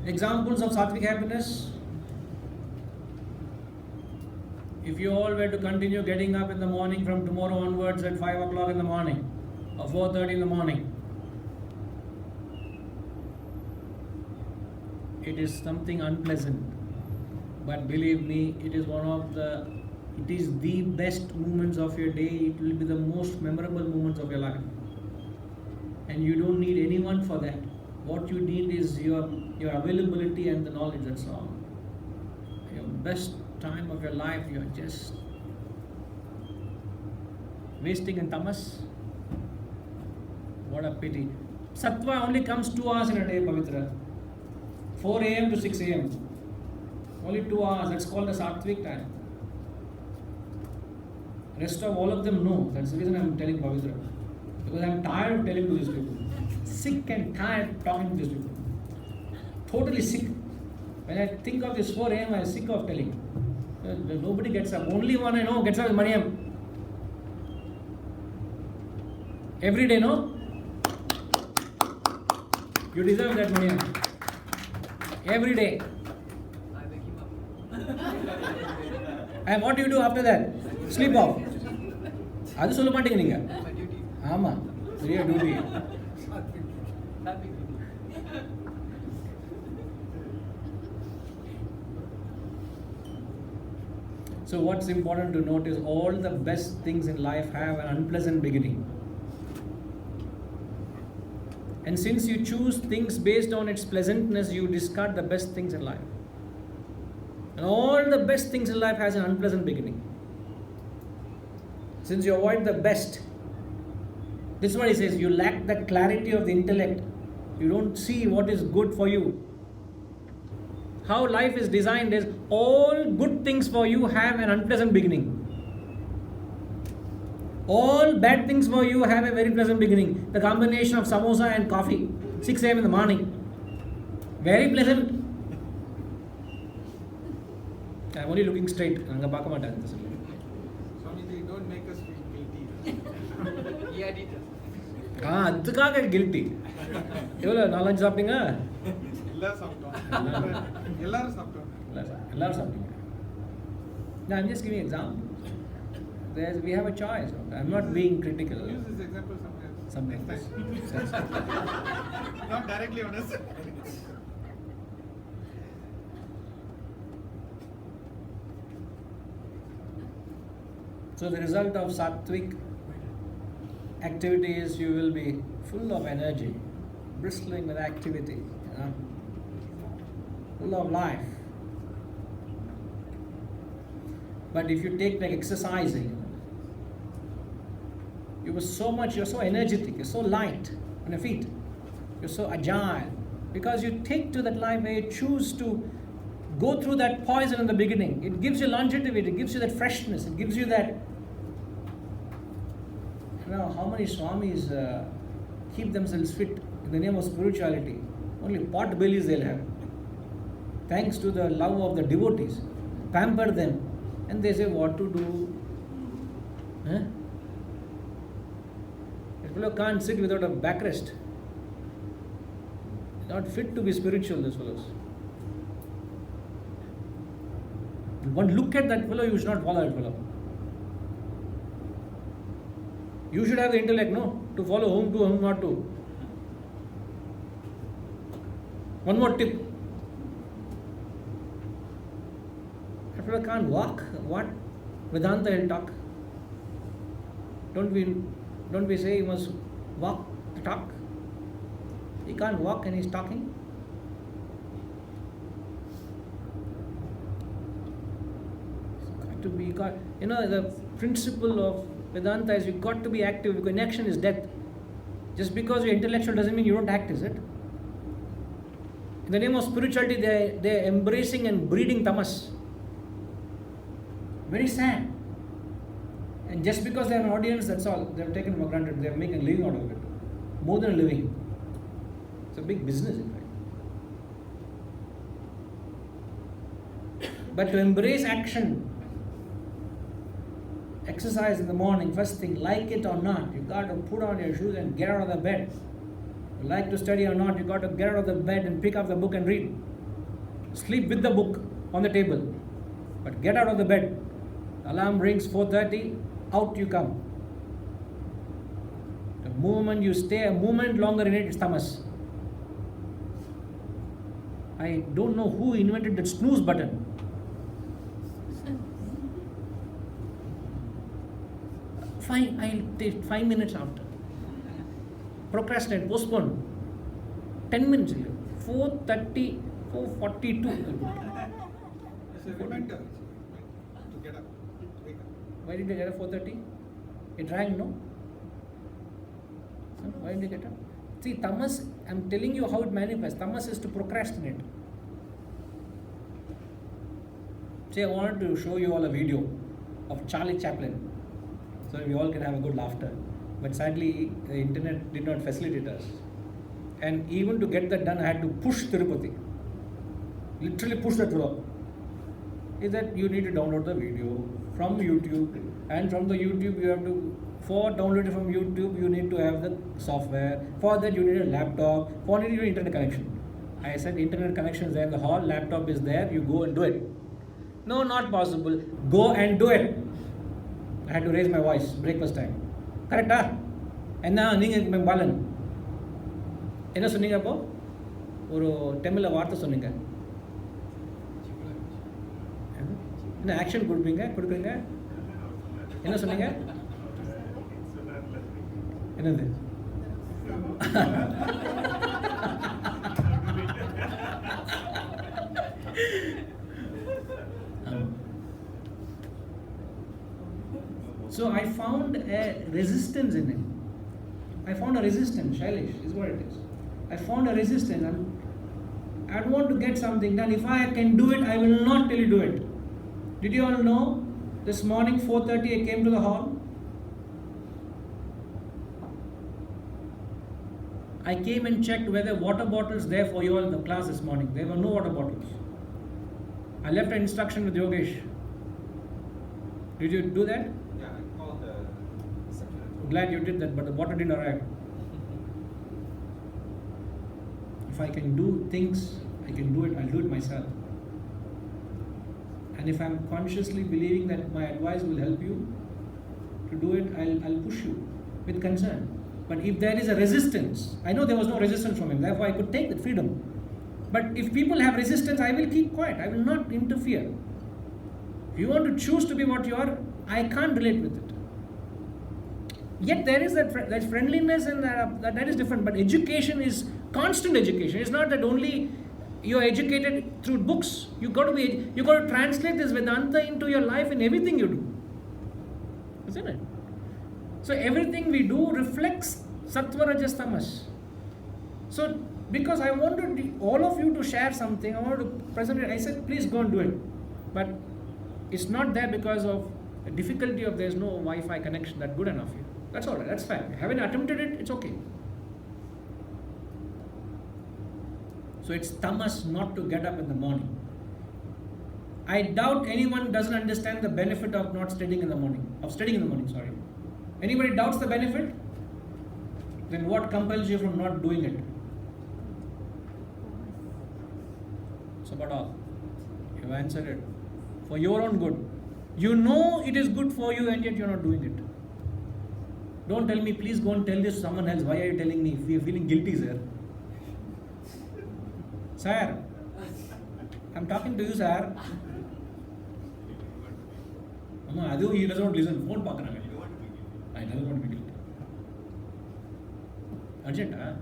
Examples of sattvic happiness. If you all were to continue getting up in the morning from tomorrow onwards at 5 o'clock in the morning or 4:30 in the morning, it is something unpleasant. But believe me, it is the best moments of your day. It will be the most memorable moments of your life. And you don't need anyone for that. What you need is your availability and the knowledge, that's all. Your best time of your life, you are just wasting in tamas. What a pity. Sattva only comes 2 hours in a day, Pavitra. 4 a.m. to 6 a.m. Only 2 hours. That's called the sattvic time. Rest of all of them, no. That's the reason I'm telling Pavitra. Because I'm tired of telling to these people. Sick and tired talking to these people. Totally sick. When I think of this 4 a.m., I'm sick of telling. Nobody gets up. Only one I know gets up is Maniam. Every day, no? You deserve that, Maniam. Every day. I wake him up. And what do you do after that? Sleep off. அது சொல்ல மாட்டீங்க நீங்க. My duty. ஆமா. சரியா duty. That big duty. So what's important to note is all the best things in life have an unpleasant beginning. And since you choose things based on its pleasantness, you discard the best things in life. And all the best things in life has an unpleasant beginning. Since you avoid the best, this is what he says, you lack the clarity of the intellect. You don't see what is good for you. How life is designed is all good things for you have an unpleasant beginning. All bad things for you have a very pleasant beginning. The combination of samosa and coffee, 6 a.m. in the morning. Very pleasant. I'm only looking straight. Swami, they don't make us feel guilty. Yeah, did. அதுக்காக guilty. எவ்வளோ 4-5 சாப்பிட்டீங்க? எல்லாரும் சாப்பிட்டோம். எல்லாரும் சாப்பிட்டீங்க. No, I'm just giving examples. We have a choice. I'm not being critical. Use this example somewhere. Something. Next time. Not directly on us. So the result of sattvic activity is you will be full of energy, bristling with activity, full of life. But if you take like exercising, you're so energetic, you're so light on your feet, you're so agile, because you take to that life where you choose to go through that poison in the beginning. It gives you longevity, it gives you that freshness, it gives you that. How many swamis keep themselves fit in the name of spirituality? Only pot bellies they'll have. Thanks to the love of the devotees, pamper them, and they say what to do. This fellow can't sit without a backrest. Not fit to be spiritual, these fellows. One look at that fellow, you should not follow that fellow. You should have the intellect, no? To follow whom to, whom not to. One more tip. If people can't walk, what Vedanta will talk? Don't we say you must walk to talk? He can't walk and he's talking. The principle of Vedanta is you've got to be active because inaction is death. Just because you're intellectual doesn't mean you don't act, is it? In the name of spirituality, they're embracing and breeding tamas. Very sad. And just because they have an audience, that's all. They've taken for granted. They're making a living out of it. More than a living. It's a big business, in fact. But to embrace action, exercise in the morning, first thing, like it or not, you got to put on your shoes and get out of the bed. You like to study or not, you got to get out of the bed and pick up the book and read. Sleep with the book on the table. But get out of the bed. Alarm rings 4:30, out you come. The moment you stay a moment longer in it, it's tamas. I don't know who invented that snooze button. Fine, I'll take 5 minutes after. Procrastinate, postpone. 10 minutes. 4:30, 4:42. It's a reminder to get up, to wake up. Why did you get up 4:30? It rang, no? So, why did you get up? See, tamas, I'm telling you how it manifests. Tamas is to procrastinate. See, I wanted to show you all a video of Charlie Chaplin, so we all can have a good laughter. But sadly, the internet did not facilitate us. And even to get that done, I had to push Tirupati. Literally push that through. Is that you need to download the video from YouTube, and from the YouTube you have to, for downloading from YouTube, you need to have the software. For that you need a laptop. For that you need internet connection. I said internet connection is there in the hall, laptop is there, you go and do it. No, not possible. Go and do it. I had to raise my voice, breakfast time. Correct? என்ன நீங்கள் பாலன் என்ன சொன்னீங்க அப்போ ஒரு தமிழில் வார்த்தை சொன்னீங்க என்ன ஆக்ஷன் கொடுக்குறீங்க என்ன சொன்னீங்க என்னது So I found a resistance in it. I found a resistance, Shailesh, is what it is. I found a resistance. I want to get something done. If I can do it, I will not tell you do it. Did you all know? This morning, 4:30, I came to the hall. I came and checked whether water bottles there for you all in the class this morning. There were no water bottles. I left an instruction with Yogesh. Did you do that? Glad you did that, but the water didn't arrive. If I can do things, I can do it, I'll do it myself. And if I'm consciously believing that my advice will help you to do it, I'll push you with concern. But if there is a resistance, I know there was no resistance from him, therefore I could take that freedom. But if people have resistance, I will keep quiet, I will not interfere. If you want to choose to be what you are, I can't relate with it. Yet there is that friendliness, and that is different. But education is constant education. It's not that only you are educated through books. You got to translate this Vedanta into your life in everything you do, isn't it? So everything we do reflects Sattva, Rajas, Tamas. So because I wanted all of you to share something, I wanted to present it. I said, please go and do it. But it's not there because of the difficulty of there's no Wi-Fi connection that good enough here. That's all right, that's fine. Having attempted it, it's okay. So it's tamas not to get up in the morning. I doubt anyone doesn't understand the benefit of not studying in the morning, sorry. Anybody doubts the benefit? Then what compels you from not doing it? So but all, you've answered it. For your own good. You know it is good for you and yet you're not doing it. Don't tell me, please go and tell this to someone else. Why are you telling me? If you're feeling guilty, sir. Sir, I'm talking to you, sir. No, he doesn't want to listen. Phone பார்க்கறாங்க. I don't want to be guilty. Urgent, huh?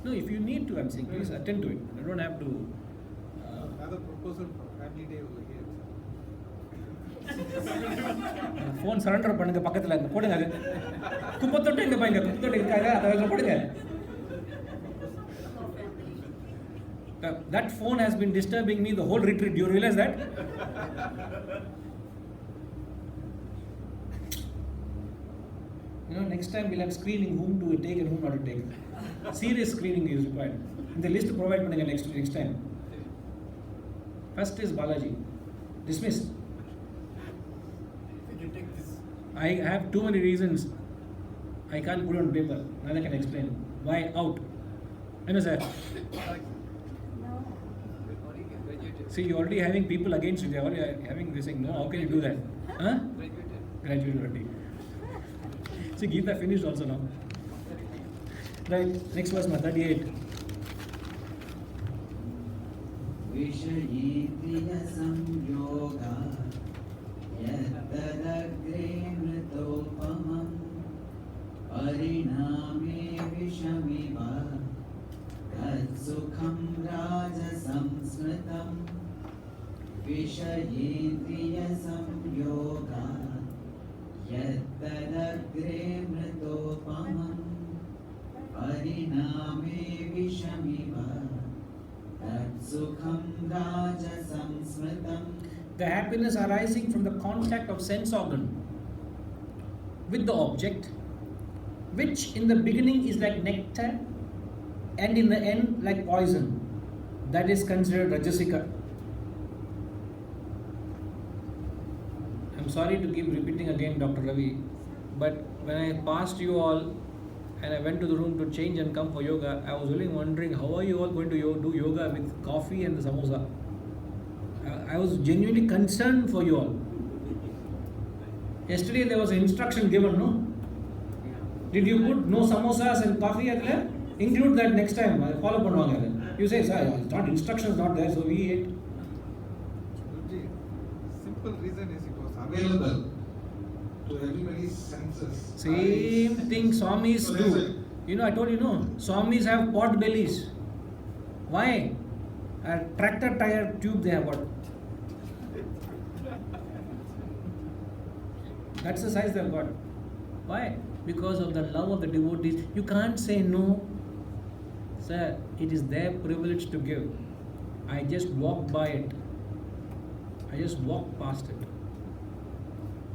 No, if you need to, I'm saying, please attend to it. I don't have to. Another proposal for family day over here. Phone surrender பண்ணுங்க பக்கத்துல இருந்து போடுங்க அது. குப்பத்தொட்டி எங்க பாருங்க, குப்பத்தொட்டி இருக்காங்க, அதை போடுங்க. That phone has been disturbing me the whole retreat. Do you realize that? Next time we'll have screening whom to take and whom not to take. Serious screening is required. The list provide பண்ணுங்க next time. First is Balaji. Dismissed. You can take this. I have too many reasons. I can't put it on paper. Now I can explain. Why out? I know, sir. See, you're already having people against you. They're already having this thing. No, how can you do that? Huh? Graduated already. See, Geeta finished also now. Right, next verse, 38. विषयेन्द्रिय संयोगा यत्तदग्रे मृतोपमम् परिणामे विषमिव तत्सुखं राजसंस्मृतम् विषयेन्द्रिय संयोगा यत्तदग्रे मृतोपमम् परिणामे विषमिव तत्सुखं राजसंस्मृतम्. The happiness arising from the contact of sense organ with the object, which in the beginning is like nectar and in the end like poison, that is considered rajasika. I'm sorry to keep repeating again, Dr. Ravi, but when I passed you all and I went to the room to change and come for yoga, I was really wondering how are you all going to do yoga with coffee and the samosa. I was genuinely concerned for you all. Yesterday there was an instruction given, no? Did you put no samosas and coffee at there? Include that next time. Follow பண்ணுவாங்க. You say, sir, it's not instructions not there, so we ate. Simple reason is it was available to everybody's senses. Same thing Swamis So do. that's it. I told you, no. Swamis have pot bellies. Why? A tractor tire tube they have got. That's the size they have got. Why? Because of the love of the devotees. You can't say no. Sir, it is their privilege to give. I just walked by it. I just walked past it.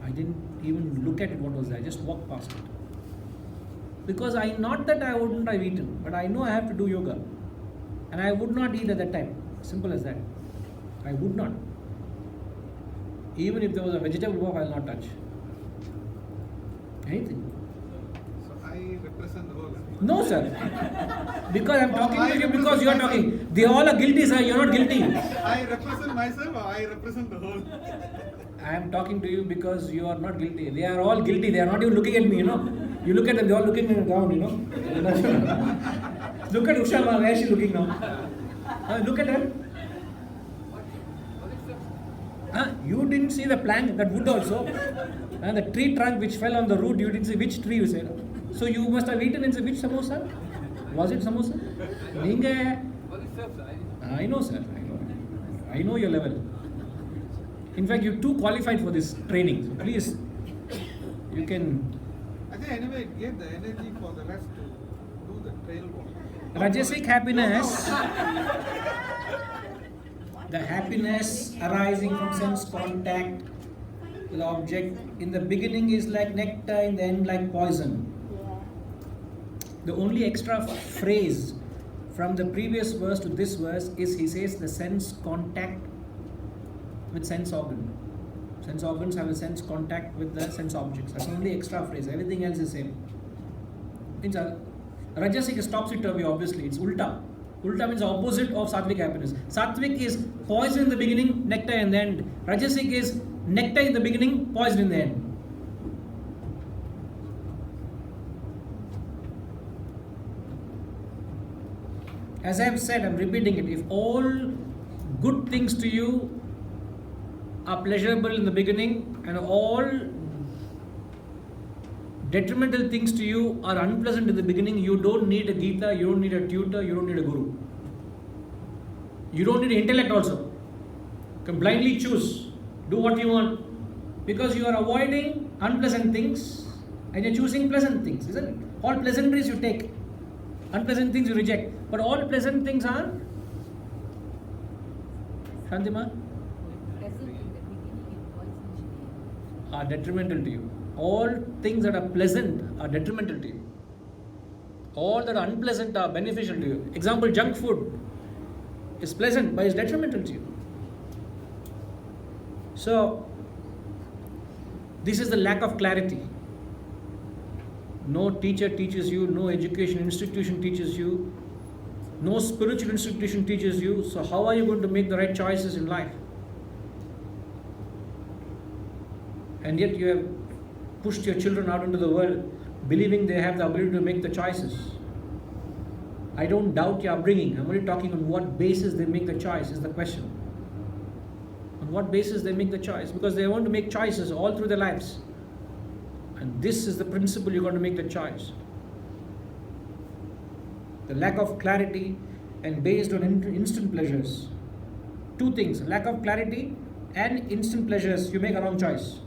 I didn't even look at it what was there. I just walked past it. Because not that I wouldn't have eaten, but I know I have to do yoga. And I would not eat at that time. Simple as that. I would not. Even if there was a vegetable walk, I will not touch. Anything. So I represent the whole. No, sir. Because I'm talking to you because you are talking. They all are guilty, sir. You are not guilty. I represent myself or I represent the whole? I am talking to you because you are not guilty. They are all guilty. They are not even looking at me, You look at them, they are all looking down, Look at Usha, where is she looking now? Look at her. You didn't see the plank, that wood also. And the tree trunk which fell on the root, you didn't see which tree you said. So you must have eaten in which samosa? Was it samosa? I know, sir. I know your level. In fact, you're too qualified for this training. So please, you can. I think anyway it gave the energy for the rest to do the trail walk. Rajasic happiness, the happiness arising from sense contact with the object, in the beginning is like nectar, in the end like poison. The only extra phrase from the previous verse to this verse is he says the sense contact with sense organ. Sense organs have a sense contact with the sense objects. That's the only extra phrase. Everything else is same. Means Rajasic is topsy-turvy, obviously. It's ulta. Ulta means opposite of sattvic happiness. Sattvic is poison in the beginning, nectar in the end. Rajasic is nectar in the beginning, poison in the end. As I have said, I am repeating it. If all good things to you are pleasurable in the beginning and all detrimental things to you are unpleasant in the beginning, you don't need a Gita, you don't need a tutor, you don't need a guru. You don't need intellect also. You can blindly choose. Do what you want. Because you are avoiding unpleasant things and you're choosing pleasant things, isn't it? All pleasantries you take. Unpleasant things you reject. But all pleasant things are Shantima? Are detrimental to you. All things that are pleasant are detrimental to you. All that are unpleasant are beneficial to you. Example, junk food is pleasant but is detrimental to you. So, this is the lack of clarity. No teacher teaches you, no education institution teaches you, no spiritual institution teaches you. So, how are you going to make the right choices in life? And yet, you have pushed your children out into the world believing they have the ability to make the choices. I don't doubt your upbringing. I'm only talking on what basis they make the choice is the question. On what basis they make the choice? Because they want to make choices all through their lives. And this is the principle you're going to make the choice. The lack of clarity and based on instant pleasures. Two things, lack of clarity and instant pleasures, you make a wrong choice.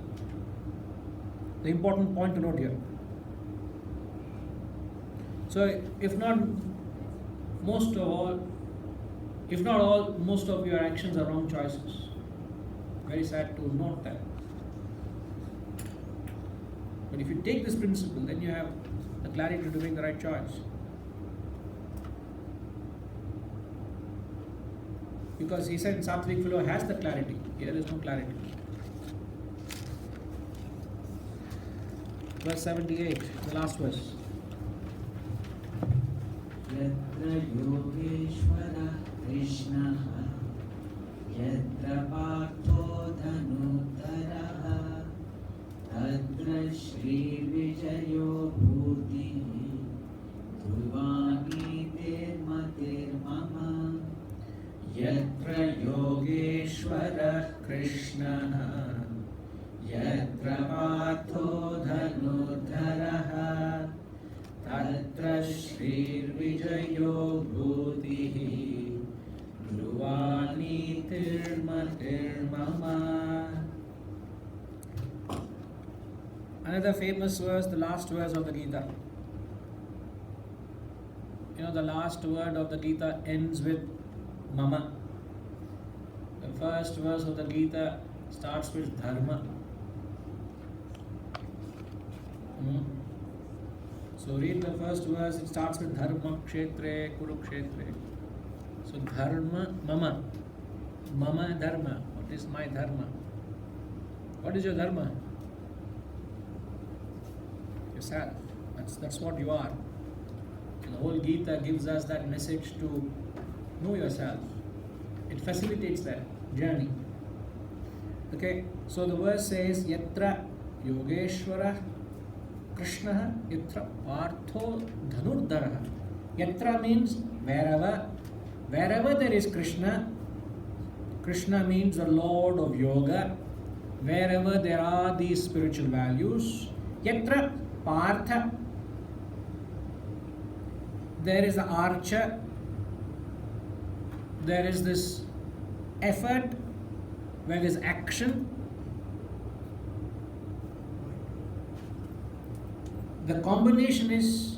The important point to note here. So, if not most of your actions are wrong choices. Very sad to note that. But if you take this principle, then you have the clarity to make the right choice. Because he said Sattvic fellow has the clarity. Here is no clarity. Verse 78, the last verse. यत्र योगेश्वरः कृष्णः यत्र पार्थो धनुर्धरः तत्र श्रीविजयो भूतिः ध्रुवानीतिर्मतिर्मम यत्र योगेश्वरः कृष्णः यत्र पार्थो धनुर्धरः तत्र श्रीर्विजयो भूतिः ध्रुवानीतिर्मतिर्मम. Another famous verse, the last verse of the Gita. You know, the last word of the Gita ends with Mama. The first verse of the Gita starts with Dharma. So read the first verse, it starts with Dharma Kshetre Kurukshetre. So Dharma, Mama. Mama Dharma. What is my Dharma? What is your Dharma? Yourself. That's what you are. The whole Gita gives us that message to know yourself. It facilitates that journey. Okay, so the verse says Yatra Yogeshwara Krishna Yatra Partho Dhanurdhara. Yatra means wherever. Wherever there is Krishna, Krishna means the Lord of Yoga. Wherever there are these spiritual values, Yatra Partha, there is the archer, there is this effort, where there is action. The combination is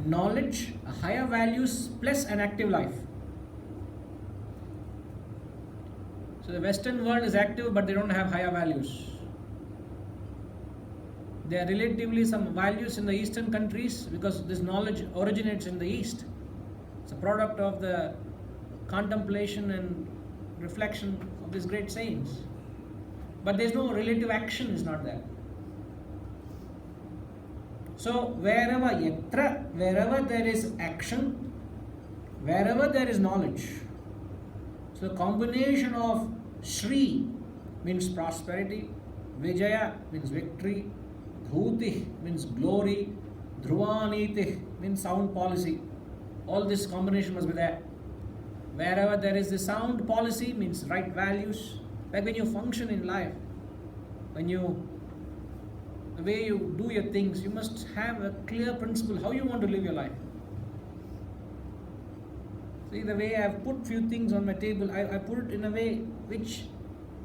knowledge, higher values plus an active life. So the Western world is active but they don't have higher values. There are relatively some values in the Eastern countries because this knowledge originates in the East. It's a product of the contemplation and reflection of these great saints. But there's no relative action, is not there. So wherever yatra, wherever there is action, wherever there is knowledge. So the combination of Shri means prosperity, Vijaya means victory, Bhuti means glory, Dhruvaniti means sound policy. All this combination must be there. Wherever there is the sound policy means right values. Like when you function in life, the way you do your things, you must have a clear principle how you want to live your life. See, the way I've put few things on my table, I put it in a way which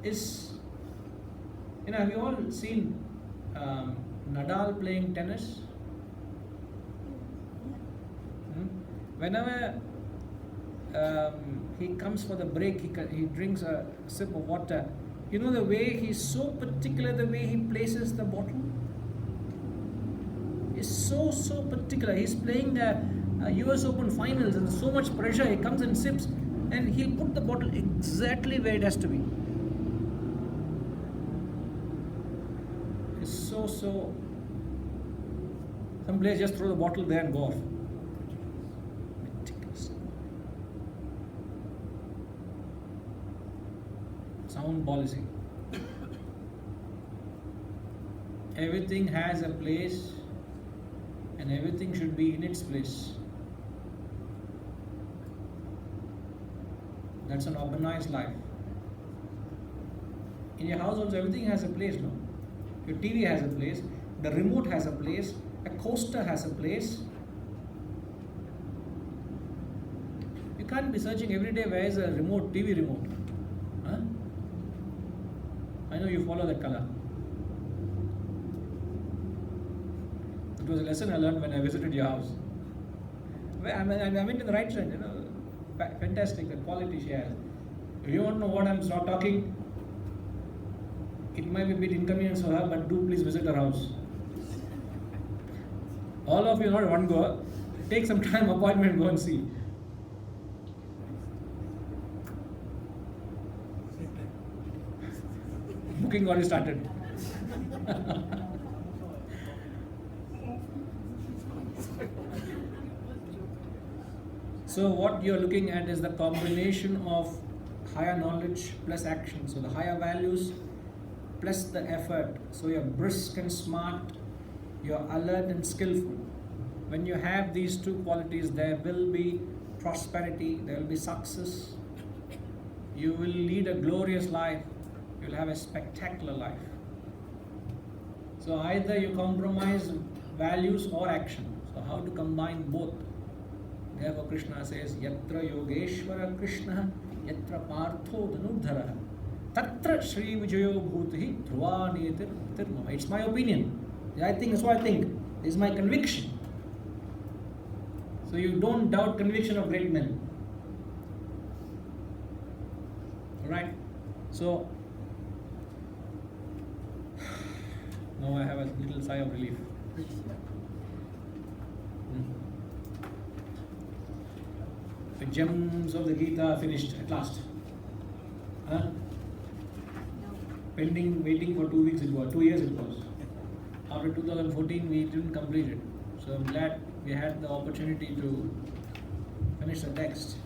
is, have you all seen Nadal playing tennis? Whenever he comes for the break, he drinks a sip of water. You know the way he's so particular, the way he places the bottle? He's so particular. He's playing the US Open finals and so much pressure. He comes and sips and he'll put the bottle exactly where it has to be. It's so. Some players just throw the bottle there and go off. Meticulous. Sound policy. Everything has a place and everything should be in its place. That's an organized life. In your house also everything has a place, no? Your TV has a place, the remote has a place, a coaster has a place. You can't be searching every day where is a remote, TV remote. Huh? I know you follow that color. It was a lesson I learned when I visited your house. I went in the right side, fantastic, the quality she has. If you want to know what I'm talking, it might be a bit inconvenience for her, but do please visit her house. All of you not one go, take some time appointment, go and see. Booking already started. So what you're looking at is the combination of higher knowledge plus action. So the higher values plus the effort. So you're brisk and smart, you're alert and skillful. When you have these two qualities, there will be prosperity, there will be success. You will lead a glorious life. You'll have a spectacular life. So either you compromise values or action. So how to combine both? Therefore Krishna says, Yatra Yogeshwara Krishna, Yatra Partho Dhanurdhara, Tatra Shri Vijayo Bhutihi Dhruva Netir Tirmama. It's my opinion. I think that's what I think. This is my conviction. So you don't doubt conviction of great men. Alright? So now I have a little sigh of relief. The gems of the Gita are finished at last. Huh? Pending, waiting for 2 weeks it was, 2 years it was. After 2014 we didn't complete it. So I'm glad we had the opportunity to finish the text.